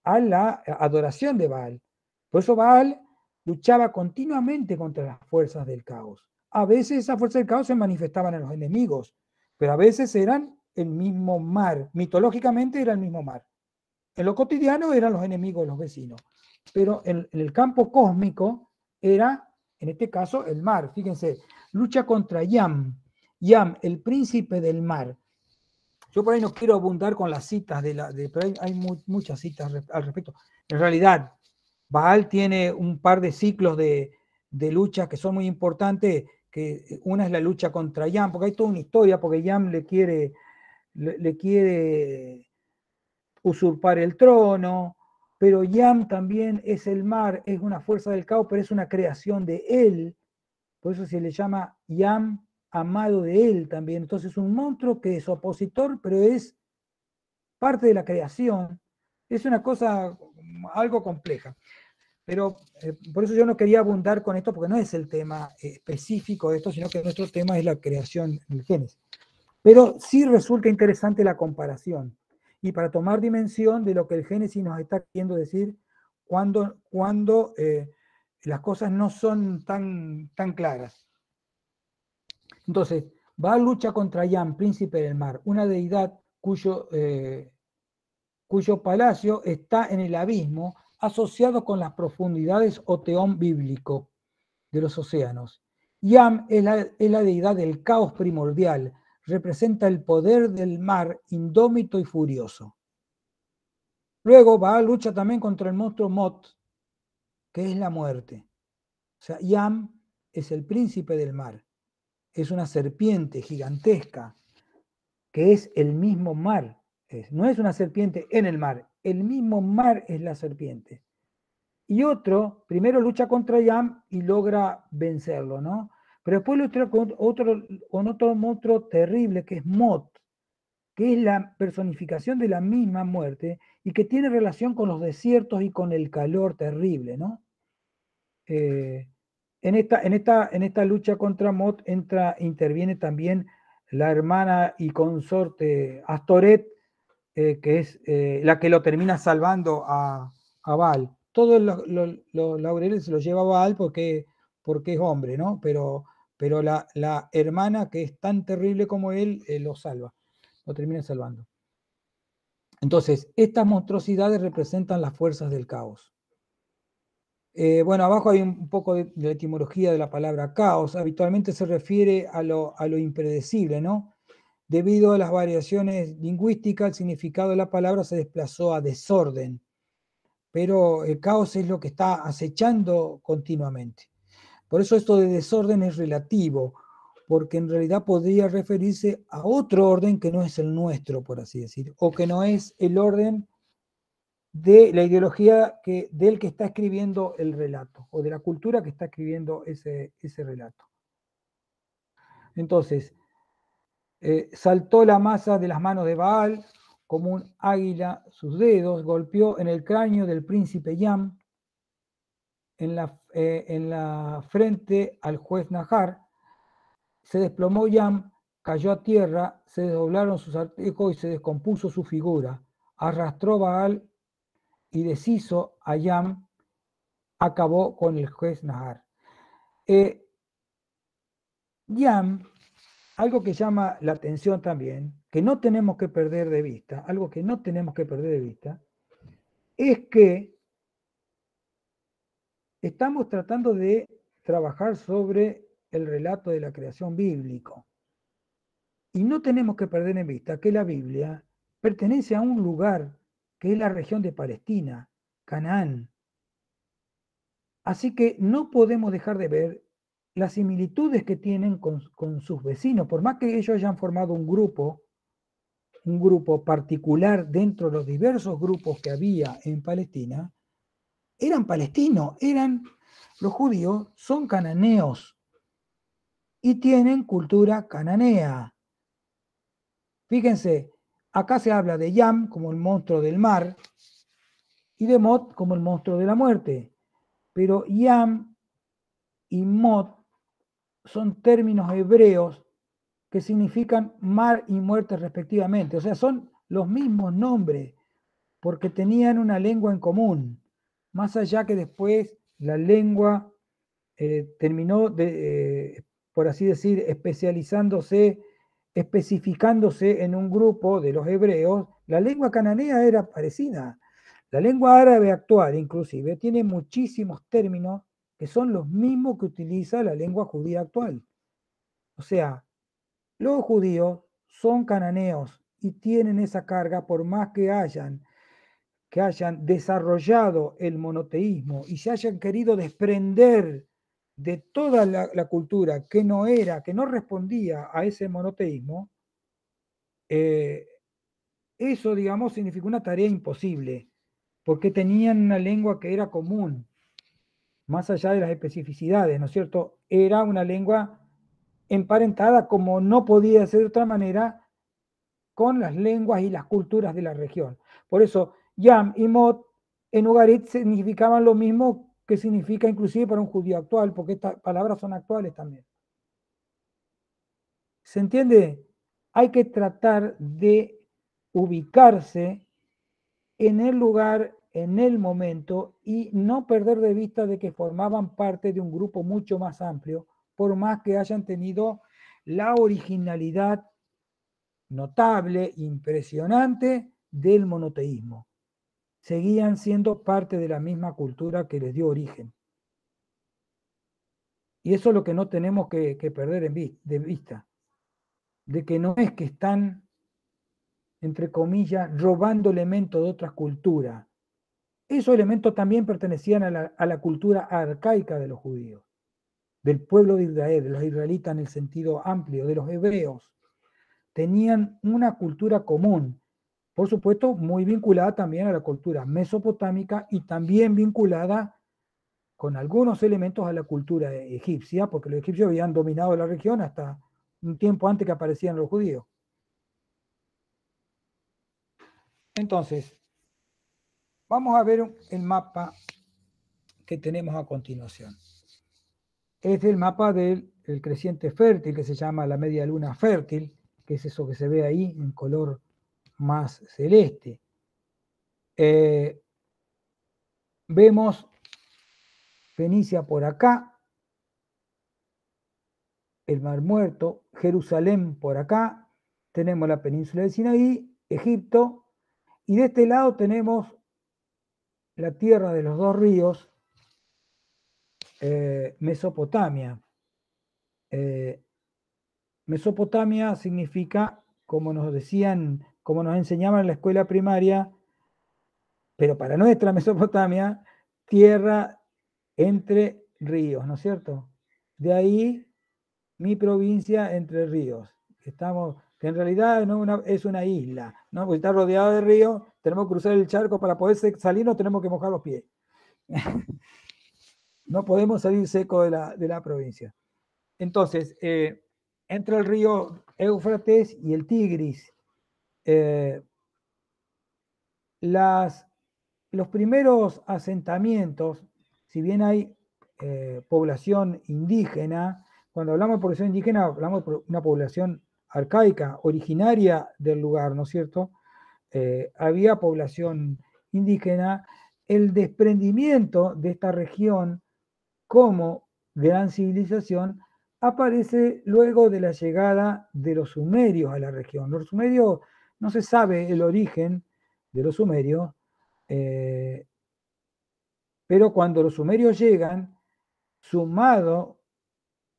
a la adoración de Baal. Por eso Baal luchaba continuamente contra las fuerzas del caos. A veces esas fuerzas del caos se manifestaban en los enemigos, pero a veces eran el mismo mar. Mitológicamente era el mismo mar. En lo cotidiano eran los enemigos, los vecinos. Pero en el campo cósmico era, en este caso, el mar. Fíjense, lucha contra Yam. Yam, el príncipe del mar. Yo por ahí no quiero abundar con las citas, pero hay muchas citas al respecto. En realidad, Baal tiene un par de ciclos de luchas que son muy importantes, que una es la lucha contra Yam, porque hay toda una historia, porque Yam le quiere usurpar el trono, pero Yam también es el mar, es una fuerza del caos, pero es una creación de él, por eso se le llama Yam, amado de él también. Entonces es un monstruo que es opositor, pero es parte de la creación. Es una cosa algo compleja. Pero por eso yo no quería abundar con esto, porque no es el tema específico de esto, sino que nuestro tema es la creación del Génesis. Pero sí resulta interesante la comparación. Y para tomar dimensión de lo que el Génesis nos está queriendo decir cuando las cosas no son tan claras. Entonces, Baal lucha contra Yam, príncipe del mar, una deidad cuyo palacio está en el abismo, asociado con las profundidades o teón bíblico de los océanos. Yam es la deidad del caos primordial, representa el poder del mar indómito y furioso. Luego Baal lucha también contra el monstruo Mot, que es la muerte. O sea, Yam es el príncipe del mar. Es una serpiente gigantesca que es el mismo mar. No es una serpiente en el mar, el mismo mar es la serpiente. Y otro, primero lucha contra Yam y logra vencerlo, ¿no? Pero después lucha con otro monstruo terrible que es Mot, que es la personificación de la misma muerte y que tiene relación con los desiertos y con el calor terrible, ¿no? En esta lucha contra Mot interviene también la hermana y consorte Astoret, que es la que lo termina salvando a Baal. Todos los laureles se los lleva a Baal porque es hombre, ¿no? Pero la hermana, que es tan terrible como él, lo salva, lo termina salvando. Entonces, estas monstruosidades representan las fuerzas del caos. Bueno, abajo hay un poco de la etimología de la palabra caos. Habitualmente se refiere a lo impredecible, ¿no? Debido a las variaciones lingüísticas, el significado de la palabra se desplazó a desorden, pero el caos es lo que está acechando continuamente. Por eso esto de desorden es relativo, porque en realidad podría referirse a otro orden que no es el nuestro, por así decir, o que no es el orden de la ideología del que está escribiendo el relato, o de la cultura que está escribiendo ese relato. Entonces, saltó la masa de las manos de Baal como un águila, sus dedos, golpeó en el cráneo del príncipe Yam, en la frente al juez Nahar, se desplomó Yam, cayó a tierra, se desdoblaron sus artejos y se descompuso su figura. Arrastró Baal y deshizo a Yam, acabó con el juez Nahar. Yam, algo que llama la atención también, que no tenemos que perder de vista, algo que no tenemos que perder de vista, es que estamos tratando de trabajar sobre el relato de la creación bíblico. Y no tenemos que perder en vista que la Biblia pertenece a un lugar que es la región de Palestina, Canaán. Así que no podemos dejar de ver las similitudes que tienen con sus vecinos, por más que ellos hayan formado un grupo particular dentro de los diversos grupos que había en Palestina, eran palestinos, los judíos son cananeos y tienen cultura cananea. Fíjense, acá se habla de Yam como el monstruo del mar y de Mot como el monstruo de la muerte, pero Yam y Mot son términos hebreos que significan mar y muerte respectivamente, o sea, son los mismos nombres porque tenían una lengua en común, más allá que después la lengua terminó, por así decir, especificándose en un grupo de los hebreos. La lengua cananea era parecida. La lengua árabe actual, inclusive, tiene muchísimos términos que son los mismos que utiliza la lengua judía actual. O sea, los judíos son cananeos y tienen esa carga por más que hayan desarrollado el monoteísmo y se hayan querido desprender de toda la cultura que no respondía a ese monoteísmo, eso, digamos, significó una tarea imposible, porque tenían una lengua que era común, más allá de las especificidades, ¿no es cierto? Era una lengua emparentada, como no podía ser de otra manera, con las lenguas y las culturas de la región. Por eso, Yam y Mot en Ugarit significaban lo mismo que significa inclusive para un judío actual, porque estas palabras son actuales también. ¿Se entiende? Hay que tratar de ubicarse en el lugar, en el momento, y no perder de vista de que formaban parte de un grupo mucho más amplio, por más que hayan tenido la originalidad notable, impresionante del monoteísmo. Seguían siendo parte de la misma cultura que les dio origen. Y eso es lo que no tenemos que perder de vista, de que no es que están, entre comillas, robando elementos de otras culturas. Esos elementos también pertenecían a la cultura arcaica de los judíos, del pueblo de Israel, de los israelitas en el sentido amplio, de los hebreos. Tenían una cultura común, por supuesto, muy vinculada también a la cultura mesopotámica y también vinculada con algunos elementos a la cultura egipcia, porque los egipcios habían dominado la región hasta un tiempo antes que aparecían los judíos. Entonces, vamos a ver el mapa que tenemos a continuación. Es el mapa del creciente fértil, que se llama la media luna fértil, que es eso que se ve ahí en color más celeste. Vemos Fenicia por acá, el Mar Muerto, Jerusalén por acá, tenemos la península de Sinaí, Egipto, y de este lado tenemos la tierra de los dos ríos, Mesopotamia. Mesopotamia significa, como nos decían, como nos enseñaban en la escuela primaria, pero para nuestra Mesopotamia, tierra entre ríos, ¿no es cierto? De ahí mi provincia Entre Ríos. Que en realidad no es una isla, ¿no? Porque está rodeado de ríos, tenemos que cruzar el charco para poder salir, nos tenemos que mojar los pies. No podemos salir seco de la provincia. Entonces, entre el río Éufrates y el Tigris, los primeros asentamientos, si bien hay población indígena, cuando hablamos de población indígena hablamos de una población arcaica, originaria del lugar, ¿no es cierto? Había población indígena, el desprendimiento de esta región como gran civilización aparece luego de la llegada de los sumerios a la región. Los sumerios, no se sabe el origen de los sumerios, pero cuando los sumerios llegan, sumado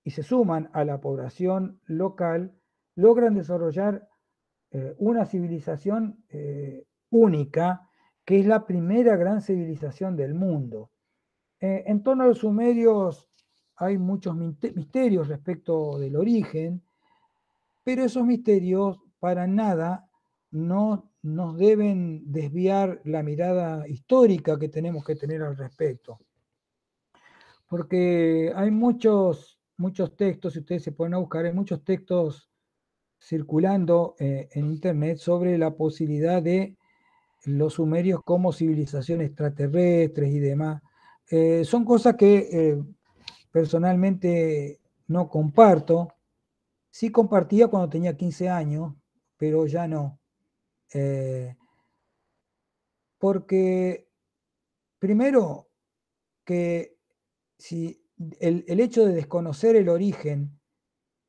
y se suman a la población local, logran desarrollar una civilización única, que es la primera gran civilización del mundo. En torno a los sumerios hay muchos misterios respecto del origen, pero esos misterios para nada no nos deben desviar la mirada histórica que tenemos que tener al respecto. Porque hay muchos textos, si ustedes se ponen a buscar, hay muchos textos circulando en internet sobre la posibilidad de los sumerios como civilizaciones extraterrestres y demás. Son cosas que personalmente no comparto. Sí compartía cuando tenía 15 años, pero ya no. Porque primero que si el hecho de desconocer el origen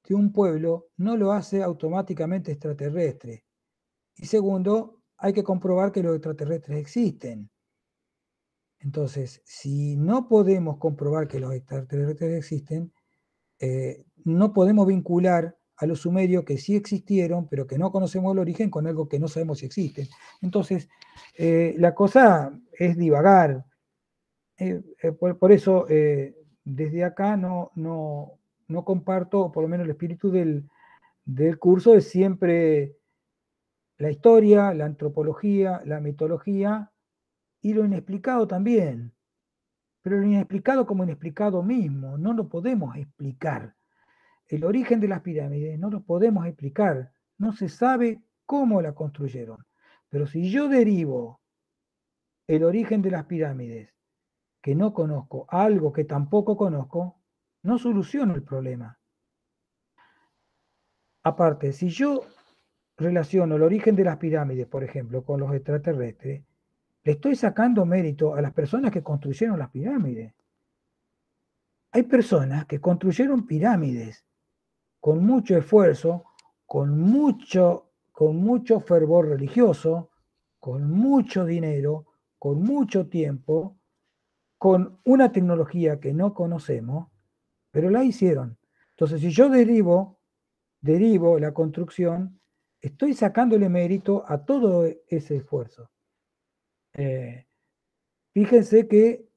de un pueblo no lo hace automáticamente extraterrestre. Y segundo, hay que comprobar que los extraterrestres existen. Entonces, si no podemos comprobar que los extraterrestres existen, no podemos vincular a los sumerios que sí existieron, pero que no conocemos el origen, con algo que no sabemos si existen. Entonces, la cosa es divagar. Por eso, desde acá no comparto, por lo menos el espíritu del curso es siempre la historia, la antropología, la mitología y lo inexplicado también. Pero lo inexplicado como inexplicado mismo, no lo podemos explicar. El origen de las pirámides no lo podemos explicar, no se sabe cómo la construyeron. Pero si yo derivo el origen de las pirámides, que no conozco, a algo que tampoco conozco, no soluciono el problema. Aparte, si yo relaciono el origen de las pirámides, por ejemplo, con los extraterrestres, le estoy sacando mérito a las personas que construyeron las pirámides. Hay personas que construyeron pirámides con mucho esfuerzo, con mucho fervor religioso, con mucho dinero, con mucho tiempo, con una tecnología que no conocemos, pero la hicieron. Entonces, si yo derivo la construcción, estoy sacándole mérito a todo ese esfuerzo. Fíjense que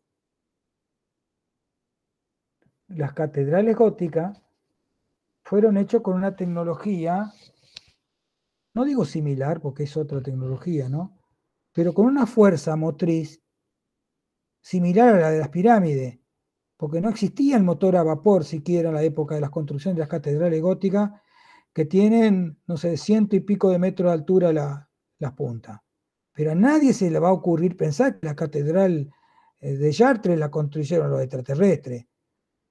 las catedrales góticas fueron hechas con una tecnología, no digo similar porque es otra tecnología, ¿no? Pero con una fuerza motriz similar a la de las pirámides, porque no existía el motor a vapor siquiera en la época de las construcciones de las catedrales góticas, que tienen, no sé, 100 y pico de metros de altura las puntas. pero a nadie se le va a ocurrir pensar que la catedral de Chartres la construyeron los extraterrestres.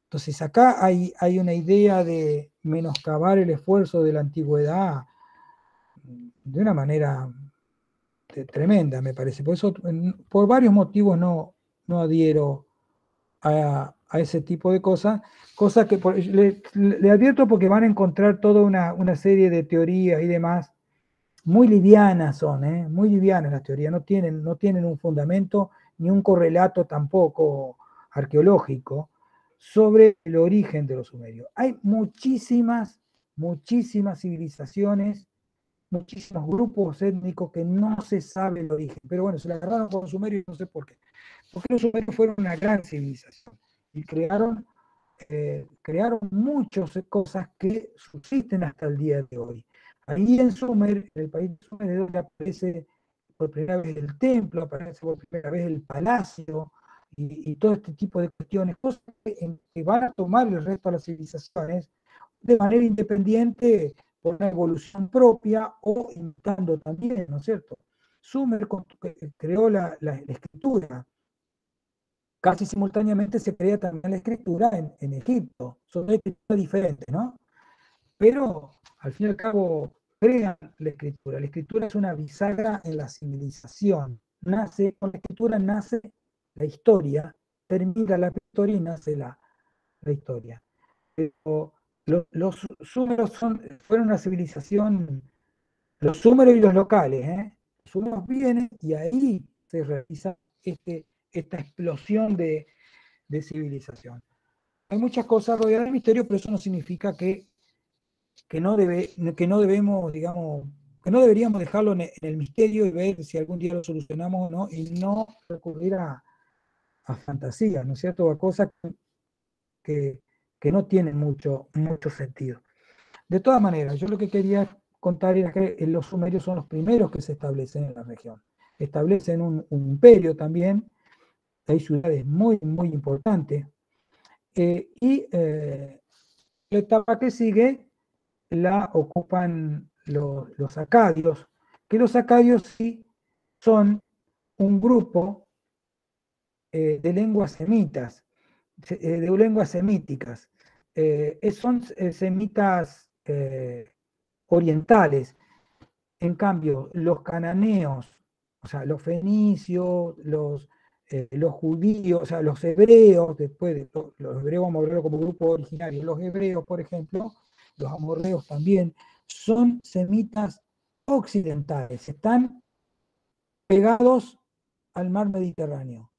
Entonces acá hay una idea de menoscabar el esfuerzo de la antigüedad de una manera tremenda, me parece. Por eso, por varios motivos no adhiero a ese tipo de cosas que le advierto porque van a encontrar toda una serie de teorías y demás. Muy livianas son, muy livianas las teorías, no tienen un fundamento ni un correlato tampoco arqueológico sobre el origen de los sumerios. Hay muchísimas civilizaciones, muchísimos grupos étnicos que no se sabe el origen, pero bueno, se la agarraron con los sumerios, no sé por qué. Porque los sumerios fueron una gran civilización y crearon muchas cosas que subsisten hasta el día de hoy. Ahí en Sumer, en el país de Sumer, es donde aparece por primera vez el templo, aparece por primera vez el palacio y todo este tipo de cuestiones, cosas que van a tomar el resto de las civilizaciones de manera independiente por una evolución propia o imitando también, ¿no es cierto? Sumer creó la escritura. Casi simultáneamente se crea también la escritura en Egipto. Son dos escrituras diferentes, ¿no? Pero al fin y al cabo crean la escritura. La escritura es una bisagra en la civilización. Con la escritura nace la historia, termina la historia y nace la historia. Pero los súmeros fueron una civilización, los súmeros y los locales, Los súmeros vienen y ahí se realiza esta explosión de civilización. Hay muchas cosas rodeadas de misterio, pero eso no significa que no debemos, digamos, que no deberíamos dejarlo en el misterio y ver si algún día lo solucionamos o no, y no recurrir a fantasías, ¿no es cierto? A cosas que, no tienen mucho sentido. De todas maneras, yo lo que quería contar era que los sumerios son los primeros que se establecen en la región. Establecen un imperio también, hay ciudades muy importantes, y la etapa que sigue la ocupan los acadios, que los acadios sí son un grupo de lenguas semitas, de lenguas semíticas. Son semitas orientales. En cambio, los cananeos, o sea, los fenicios, los judíos, o sea, los hebreos, después de los hebreos vamos a verlo como grupo originario, los hebreos, por ejemplo, los amorreos también, son semitas occidentales, están pegados al mar Mediterráneo.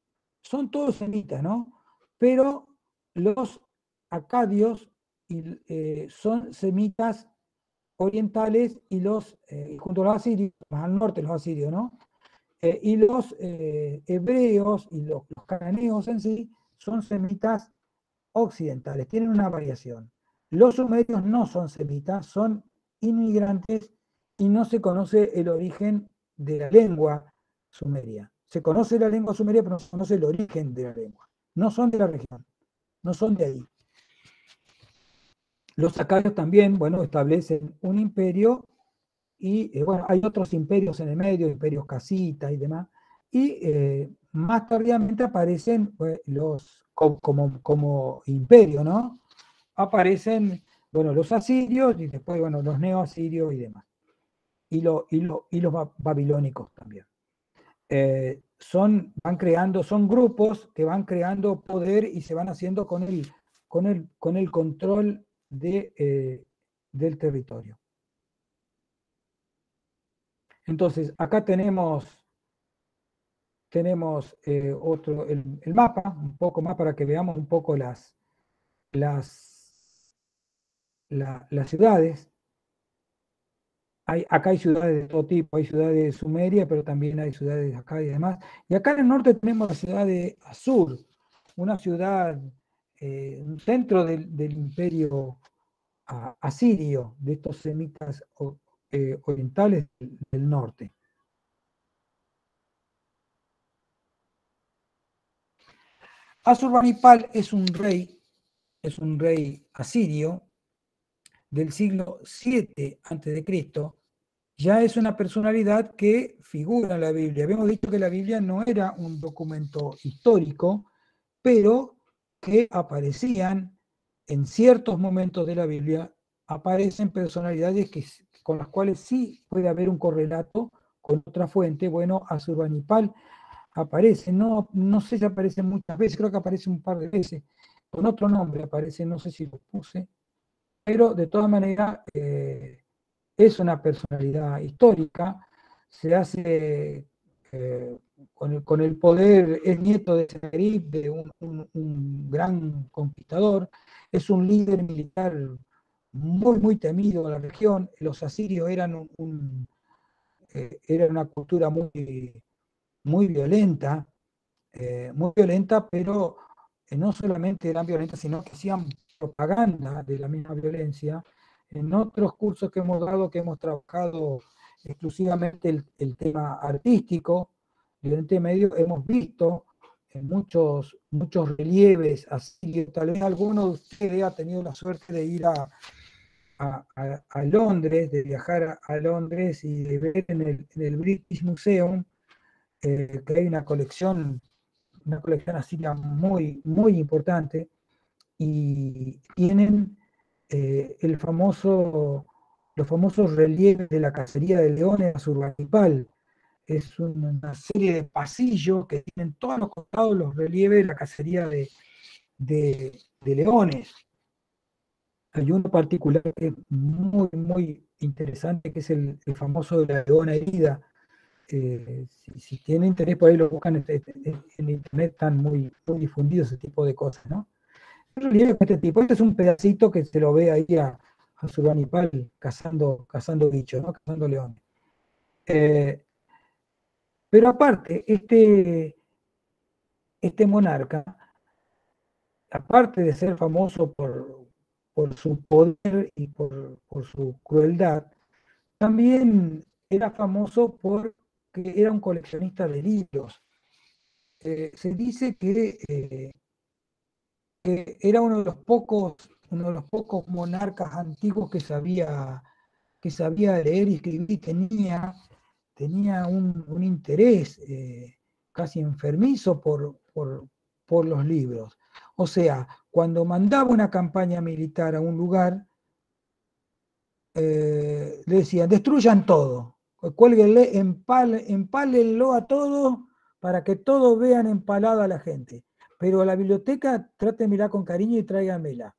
Son todos semitas, ¿no? Pero los acadios son semitas orientales y junto a los asirios, más al norte los asirios, ¿no? Y los hebreos y los cananeos en sí son semitas occidentales, tienen una variación. Los sumerios no son semitas, son inmigrantes y no se conoce el origen de la lengua sumeria. Se conoce la lengua sumeria, pero no se conoce el origen de la lengua. No son de la región, no son de ahí. Los acadios también, bueno, establecen un imperio y, bueno, hay otros imperios en el medio, imperios casitas y demás, y más tardíamente aparecen como imperio, ¿no? Aparecen, bueno, los asirios y después, bueno, los neoasirios y demás. Y los babilónicos también. Son grupos que van creando poder y se van haciendo con el control del territorio. Entonces, acá tenemos el mapa, un poco más para que veamos un poco las ciudades. Acá hay ciudades de todo tipo, hay ciudades de Sumeria, pero también hay ciudades de acá y demás. Y acá en el norte tenemos la ciudad de Asur, una ciudad, un centro del imperio asirio, de estos semitas orientales del norte. Asurbanipal es un rey asirio del siglo 7 a.C., ya es una personalidad que figura en la Biblia. Habíamos dicho que la Biblia no era un documento histórico, pero que aparecían en ciertos momentos de la Biblia, aparecen personalidades con las cuales sí puede haber un correlato con otra fuente. Bueno, Asurbanipal aparece, no sé si aparece muchas veces, creo que aparece un par de veces, con otro nombre aparece, no sé si lo puse, pero de todas maneras es una personalidad histórica, se hace con el poder, es nieto de Sennacherib, de un gran conquistador, es un líder militar muy temido en la región. Los asirios eran una cultura muy violenta, pero no solamente eran violentas, sino que hacían propaganda de la misma violencia. En otros cursos que hemos dado, que hemos trabajado exclusivamente el tema artístico, de Oriente Medio, hemos visto en muchos relieves, así tal vez alguno de ustedes ha tenido la suerte de ir a Londres, de viajar a Londres y de ver en el British Museum que hay una colección asiria muy importante, y tienen los famosos relieves de la cacería de leones a Surbanipal. Es una serie de pasillos que tienen todos los costados los relieves de la cacería de leones. Hay uno particular que es muy interesante, que es el famoso de la leona herida. Si tienen interés por ahí lo buscan en internet, están muy difundidos ese tipo de cosas, ¿no? Relieves de este tipo, este es un pedacito que se lo ve ahí a Surbanipal cazando bichos, ¿no? Cazando leones. Eh, pero aparte, este monarca, aparte de ser famoso por su poder y por su crueldad, también era famoso porque era un coleccionista de libros. Se dice que era uno de los pocos monarcas antiguos que sabía leer y escribir, tenía un interés casi enfermizo por los libros. O sea, cuando mandaba una campaña militar a un lugar, le decían, destruyan todo, cuélguenle, empálenlo a todos para que todos vean empalada a la gente. Pero a la biblioteca traten de mirar con cariño y tráiganmela.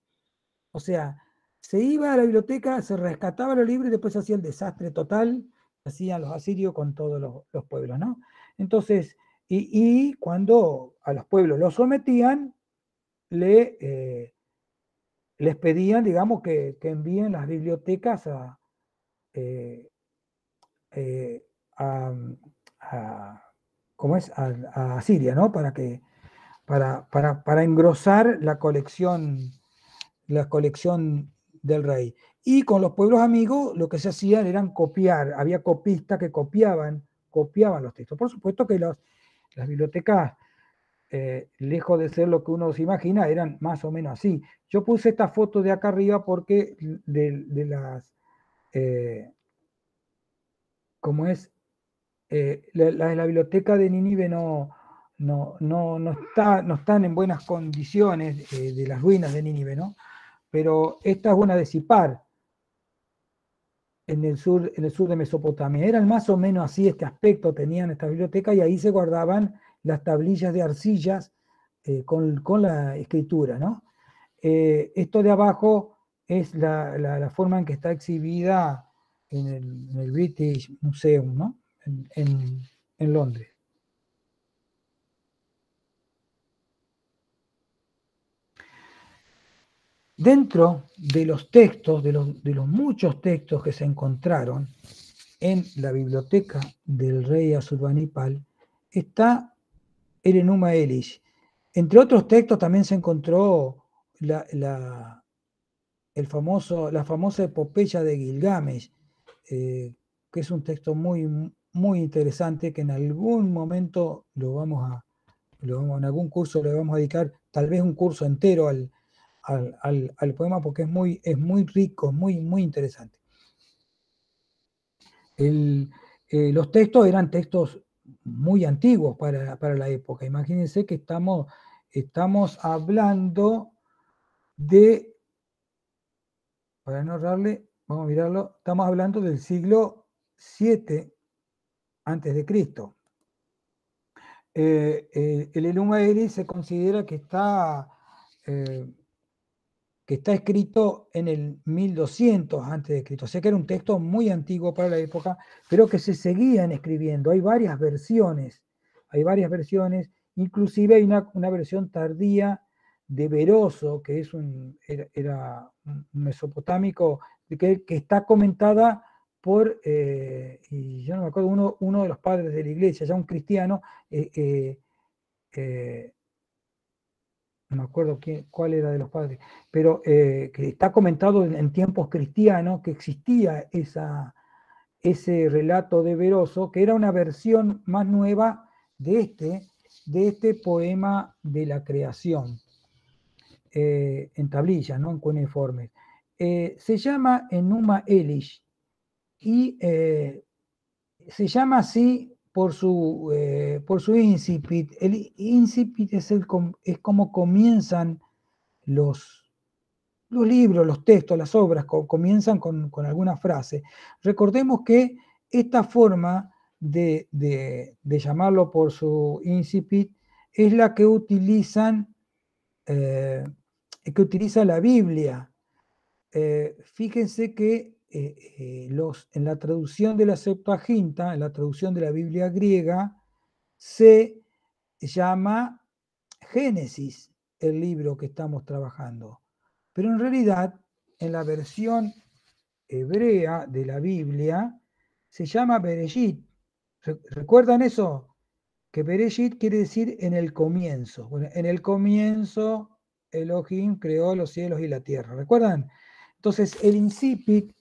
O sea, se iba a la biblioteca, se rescataba los libros y después se hacía el desastre total que hacían los asirios con todos los pueblos, ¿no? Entonces, y cuando a los pueblos los sometían, les pedían, digamos, que envíen las bibliotecas eh, eh, a, a- ¿cómo es? A Siria, ¿no? Para engrosar la colección del rey. Y con los pueblos amigos lo que se hacían eran copiar, había copistas que copiaban los textos. Por supuesto que las bibliotecas, lejos de ser lo que uno se imagina, eran más o menos así. Yo puse esta foto de acá arriba porque de las, eh, como es, la biblioteca de Nínive no están en buenas condiciones, de las ruinas de Nínive, ¿no? Pero esta es una de Sipar, en el sur de Mesopotamia. Eran más o menos así, este aspecto tenían esta biblioteca, y ahí se guardaban las tablillas de arcillas con la escritura, ¿no? Esto de abajo es la forma en que está exhibida en el British Museum, ¿no? En Londres. Dentro de los textos, de los muchos textos que se encontraron en la biblioteca del rey Asurbanipal, está el Enuma Elish. Entre otros textos también se encontró la famosa epopeya de Gilgamesh, eh, que es un texto muy interesante, que en algún momento en algún curso le vamos a dedicar, tal vez un curso entero al poema, porque es muy rico, muy interesante. Los textos eran textos muy antiguos para la época. Imagínense que estamos hablando de, para no errarle, vamos a mirarlo, estamos hablando del siglo VII antes de Cristo. El Enuma Elish se considera eh, que está escrito en el 1200 antes de Cristo. O sea que era un texto muy antiguo para la época, pero que se seguían escribiendo. Hay varias versiones, inclusive hay una versión tardía de Beroso, que era un mesopotámico, que está comentada por, y yo no me acuerdo, uno de los padres de la iglesia, ya un cristiano, no me acuerdo cuál era de los padres, pero que está comentado en tiempos cristianos que existía ese relato de Beroso, que era una versión más nueva de este poema de la creación, en tablillas, ¿no? En cuneiformes. Se llama Enuma Elish y se llama así por su incipit. El incipit es como comienzan los libros, los textos, las obras, comienzan con alguna frase. Recordemos que esta forma de llamarlo por su incipit es la que que utiliza la Biblia. Fíjense que en la traducción de la Septuaginta, en la traducción de la Biblia griega, se llama Génesis el libro que estamos trabajando. Pero en realidad, en la versión hebrea de la Biblia, se llama Bereshit. ¿Recuerdan eso? Que Bereshit quiere decir en el comienzo. Bueno, en el comienzo Elohim creó los cielos y la tierra. ¿Recuerdan? Entonces, el incipit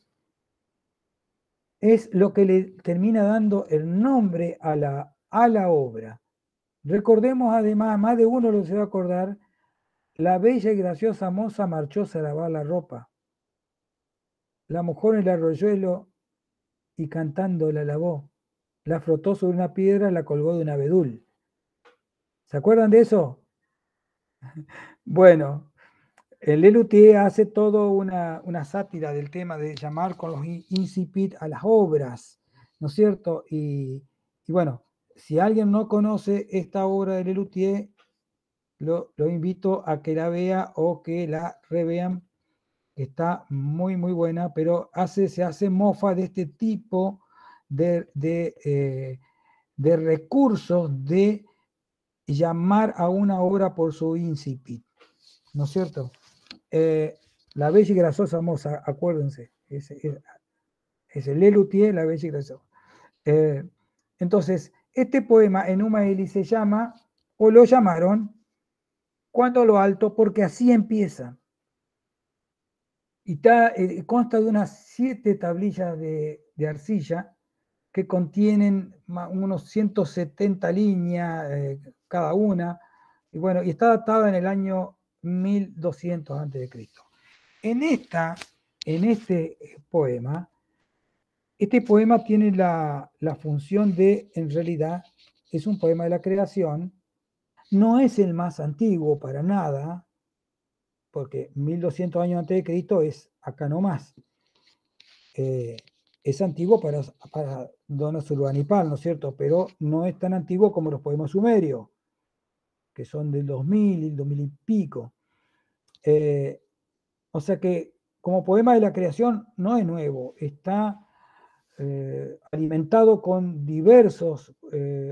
es lo que le termina dando el nombre a la obra. Recordemos además, más de uno lo se va a acordar, la bella y graciosa moza marchóse a lavar la ropa. La mojó en el arroyuelo y cantando la lavó. La frotó sobre una piedra, la colgó de un abedul. ¿Se acuerdan de eso? Bueno, el Lelutier hace toda una sátira del tema de llamar con los incipit a las obras, ¿no es cierto? Y bueno, si alguien no conoce esta obra de Lelutier, lo invito a que la vea o que la revean. Está muy, muy buena, pero se hace mofa de este tipo de recursos de llamar a una obra por su incipit, ¿no es cierto? La bella y grasosa moza, acuérdense, es el Lelutier, la bella y grasosa. Entonces, este poema Enuma Elish se llama, o lo llamaron, Cuando lo alto, porque así empieza. Y consta de unas 7 tablillas de arcilla que contienen unos 170 líneas cada una, y bueno, y está datada en el año 1200 a.C. En este poema, tiene la función de, en realidad, es un poema de la creación, no es el más antiguo para nada, porque 1200 años antes de Cristo es acá nomás. Es antiguo para Donos Urbanipal, ¿no es cierto? Pero no es tan antiguo como los poemas sumerios, que son del 2000 y pico. O sea que como poema de la creación no es nuevo, está alimentado con diversos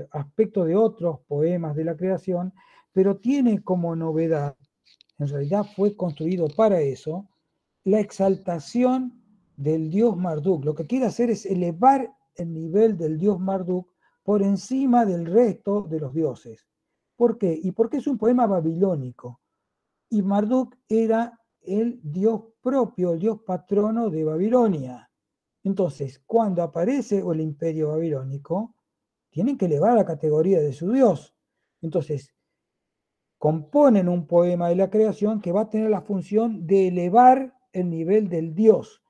aspectos de otros poemas de la creación, pero tiene como novedad, en realidad fue construido para eso, la exaltación del dios Marduk. Lo que quiere hacer es elevar el nivel del dios Marduk por encima del resto de los dioses. ¿Por qué? Y porque es un poema babilónico. Y Marduk era el dios propio, el dios patrono de Babilonia. Entonces, cuando aparece el imperio babilónico, tienen que elevar la categoría de su dios. Entonces, componen un poema de la creación que va a tener la función de elevar el nivel del dios.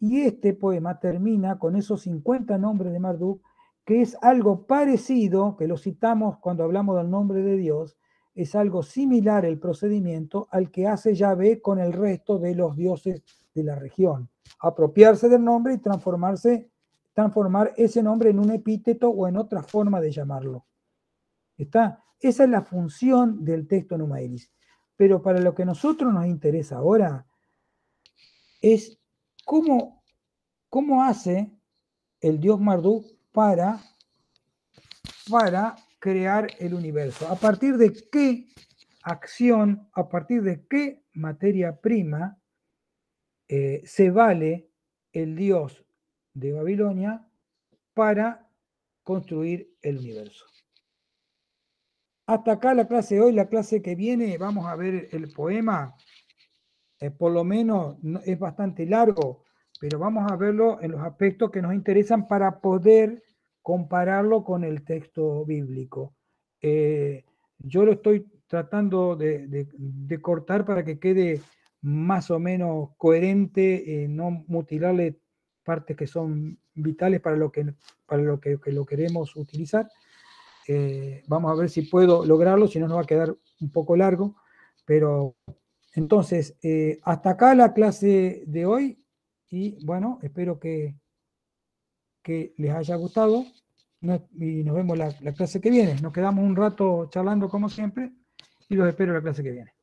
Y este poema termina con esos 50 nombres de Marduk, que es algo parecido, que lo citamos cuando hablamos del nombre de Dios, es algo similar el procedimiento al que hace Yahvé con el resto de los dioses de la región. Apropiarse del nombre y transformar ese nombre en un epíteto o en otra forma de llamarlo. ¿Está? Esa es la función del texto Numairis. Pero para lo que a nosotros nos interesa ahora es cómo hace el dios Marduk para crear el universo. ¿A partir de qué acción, a partir de qué materia prima se vale el dios de Babilonia para construir el universo? Hasta acá la clase de hoy. La clase que viene vamos a ver el poema. Por lo menos es bastante largo, pero vamos a verlo en los aspectos que nos interesan para poder compararlo con el texto bíblico. Yo lo estoy tratando de cortar para que quede más o menos coherente, no mutilarle partes que son vitales para lo que lo queremos utilizar. Vamos a ver si puedo lograrlo, si no nos va a quedar un poco largo, pero entonces, hasta acá la clase de hoy y bueno, espero que les haya gustado y nos vemos la clase que viene. Nos quedamos un rato charlando como siempre y los espero la clase que viene.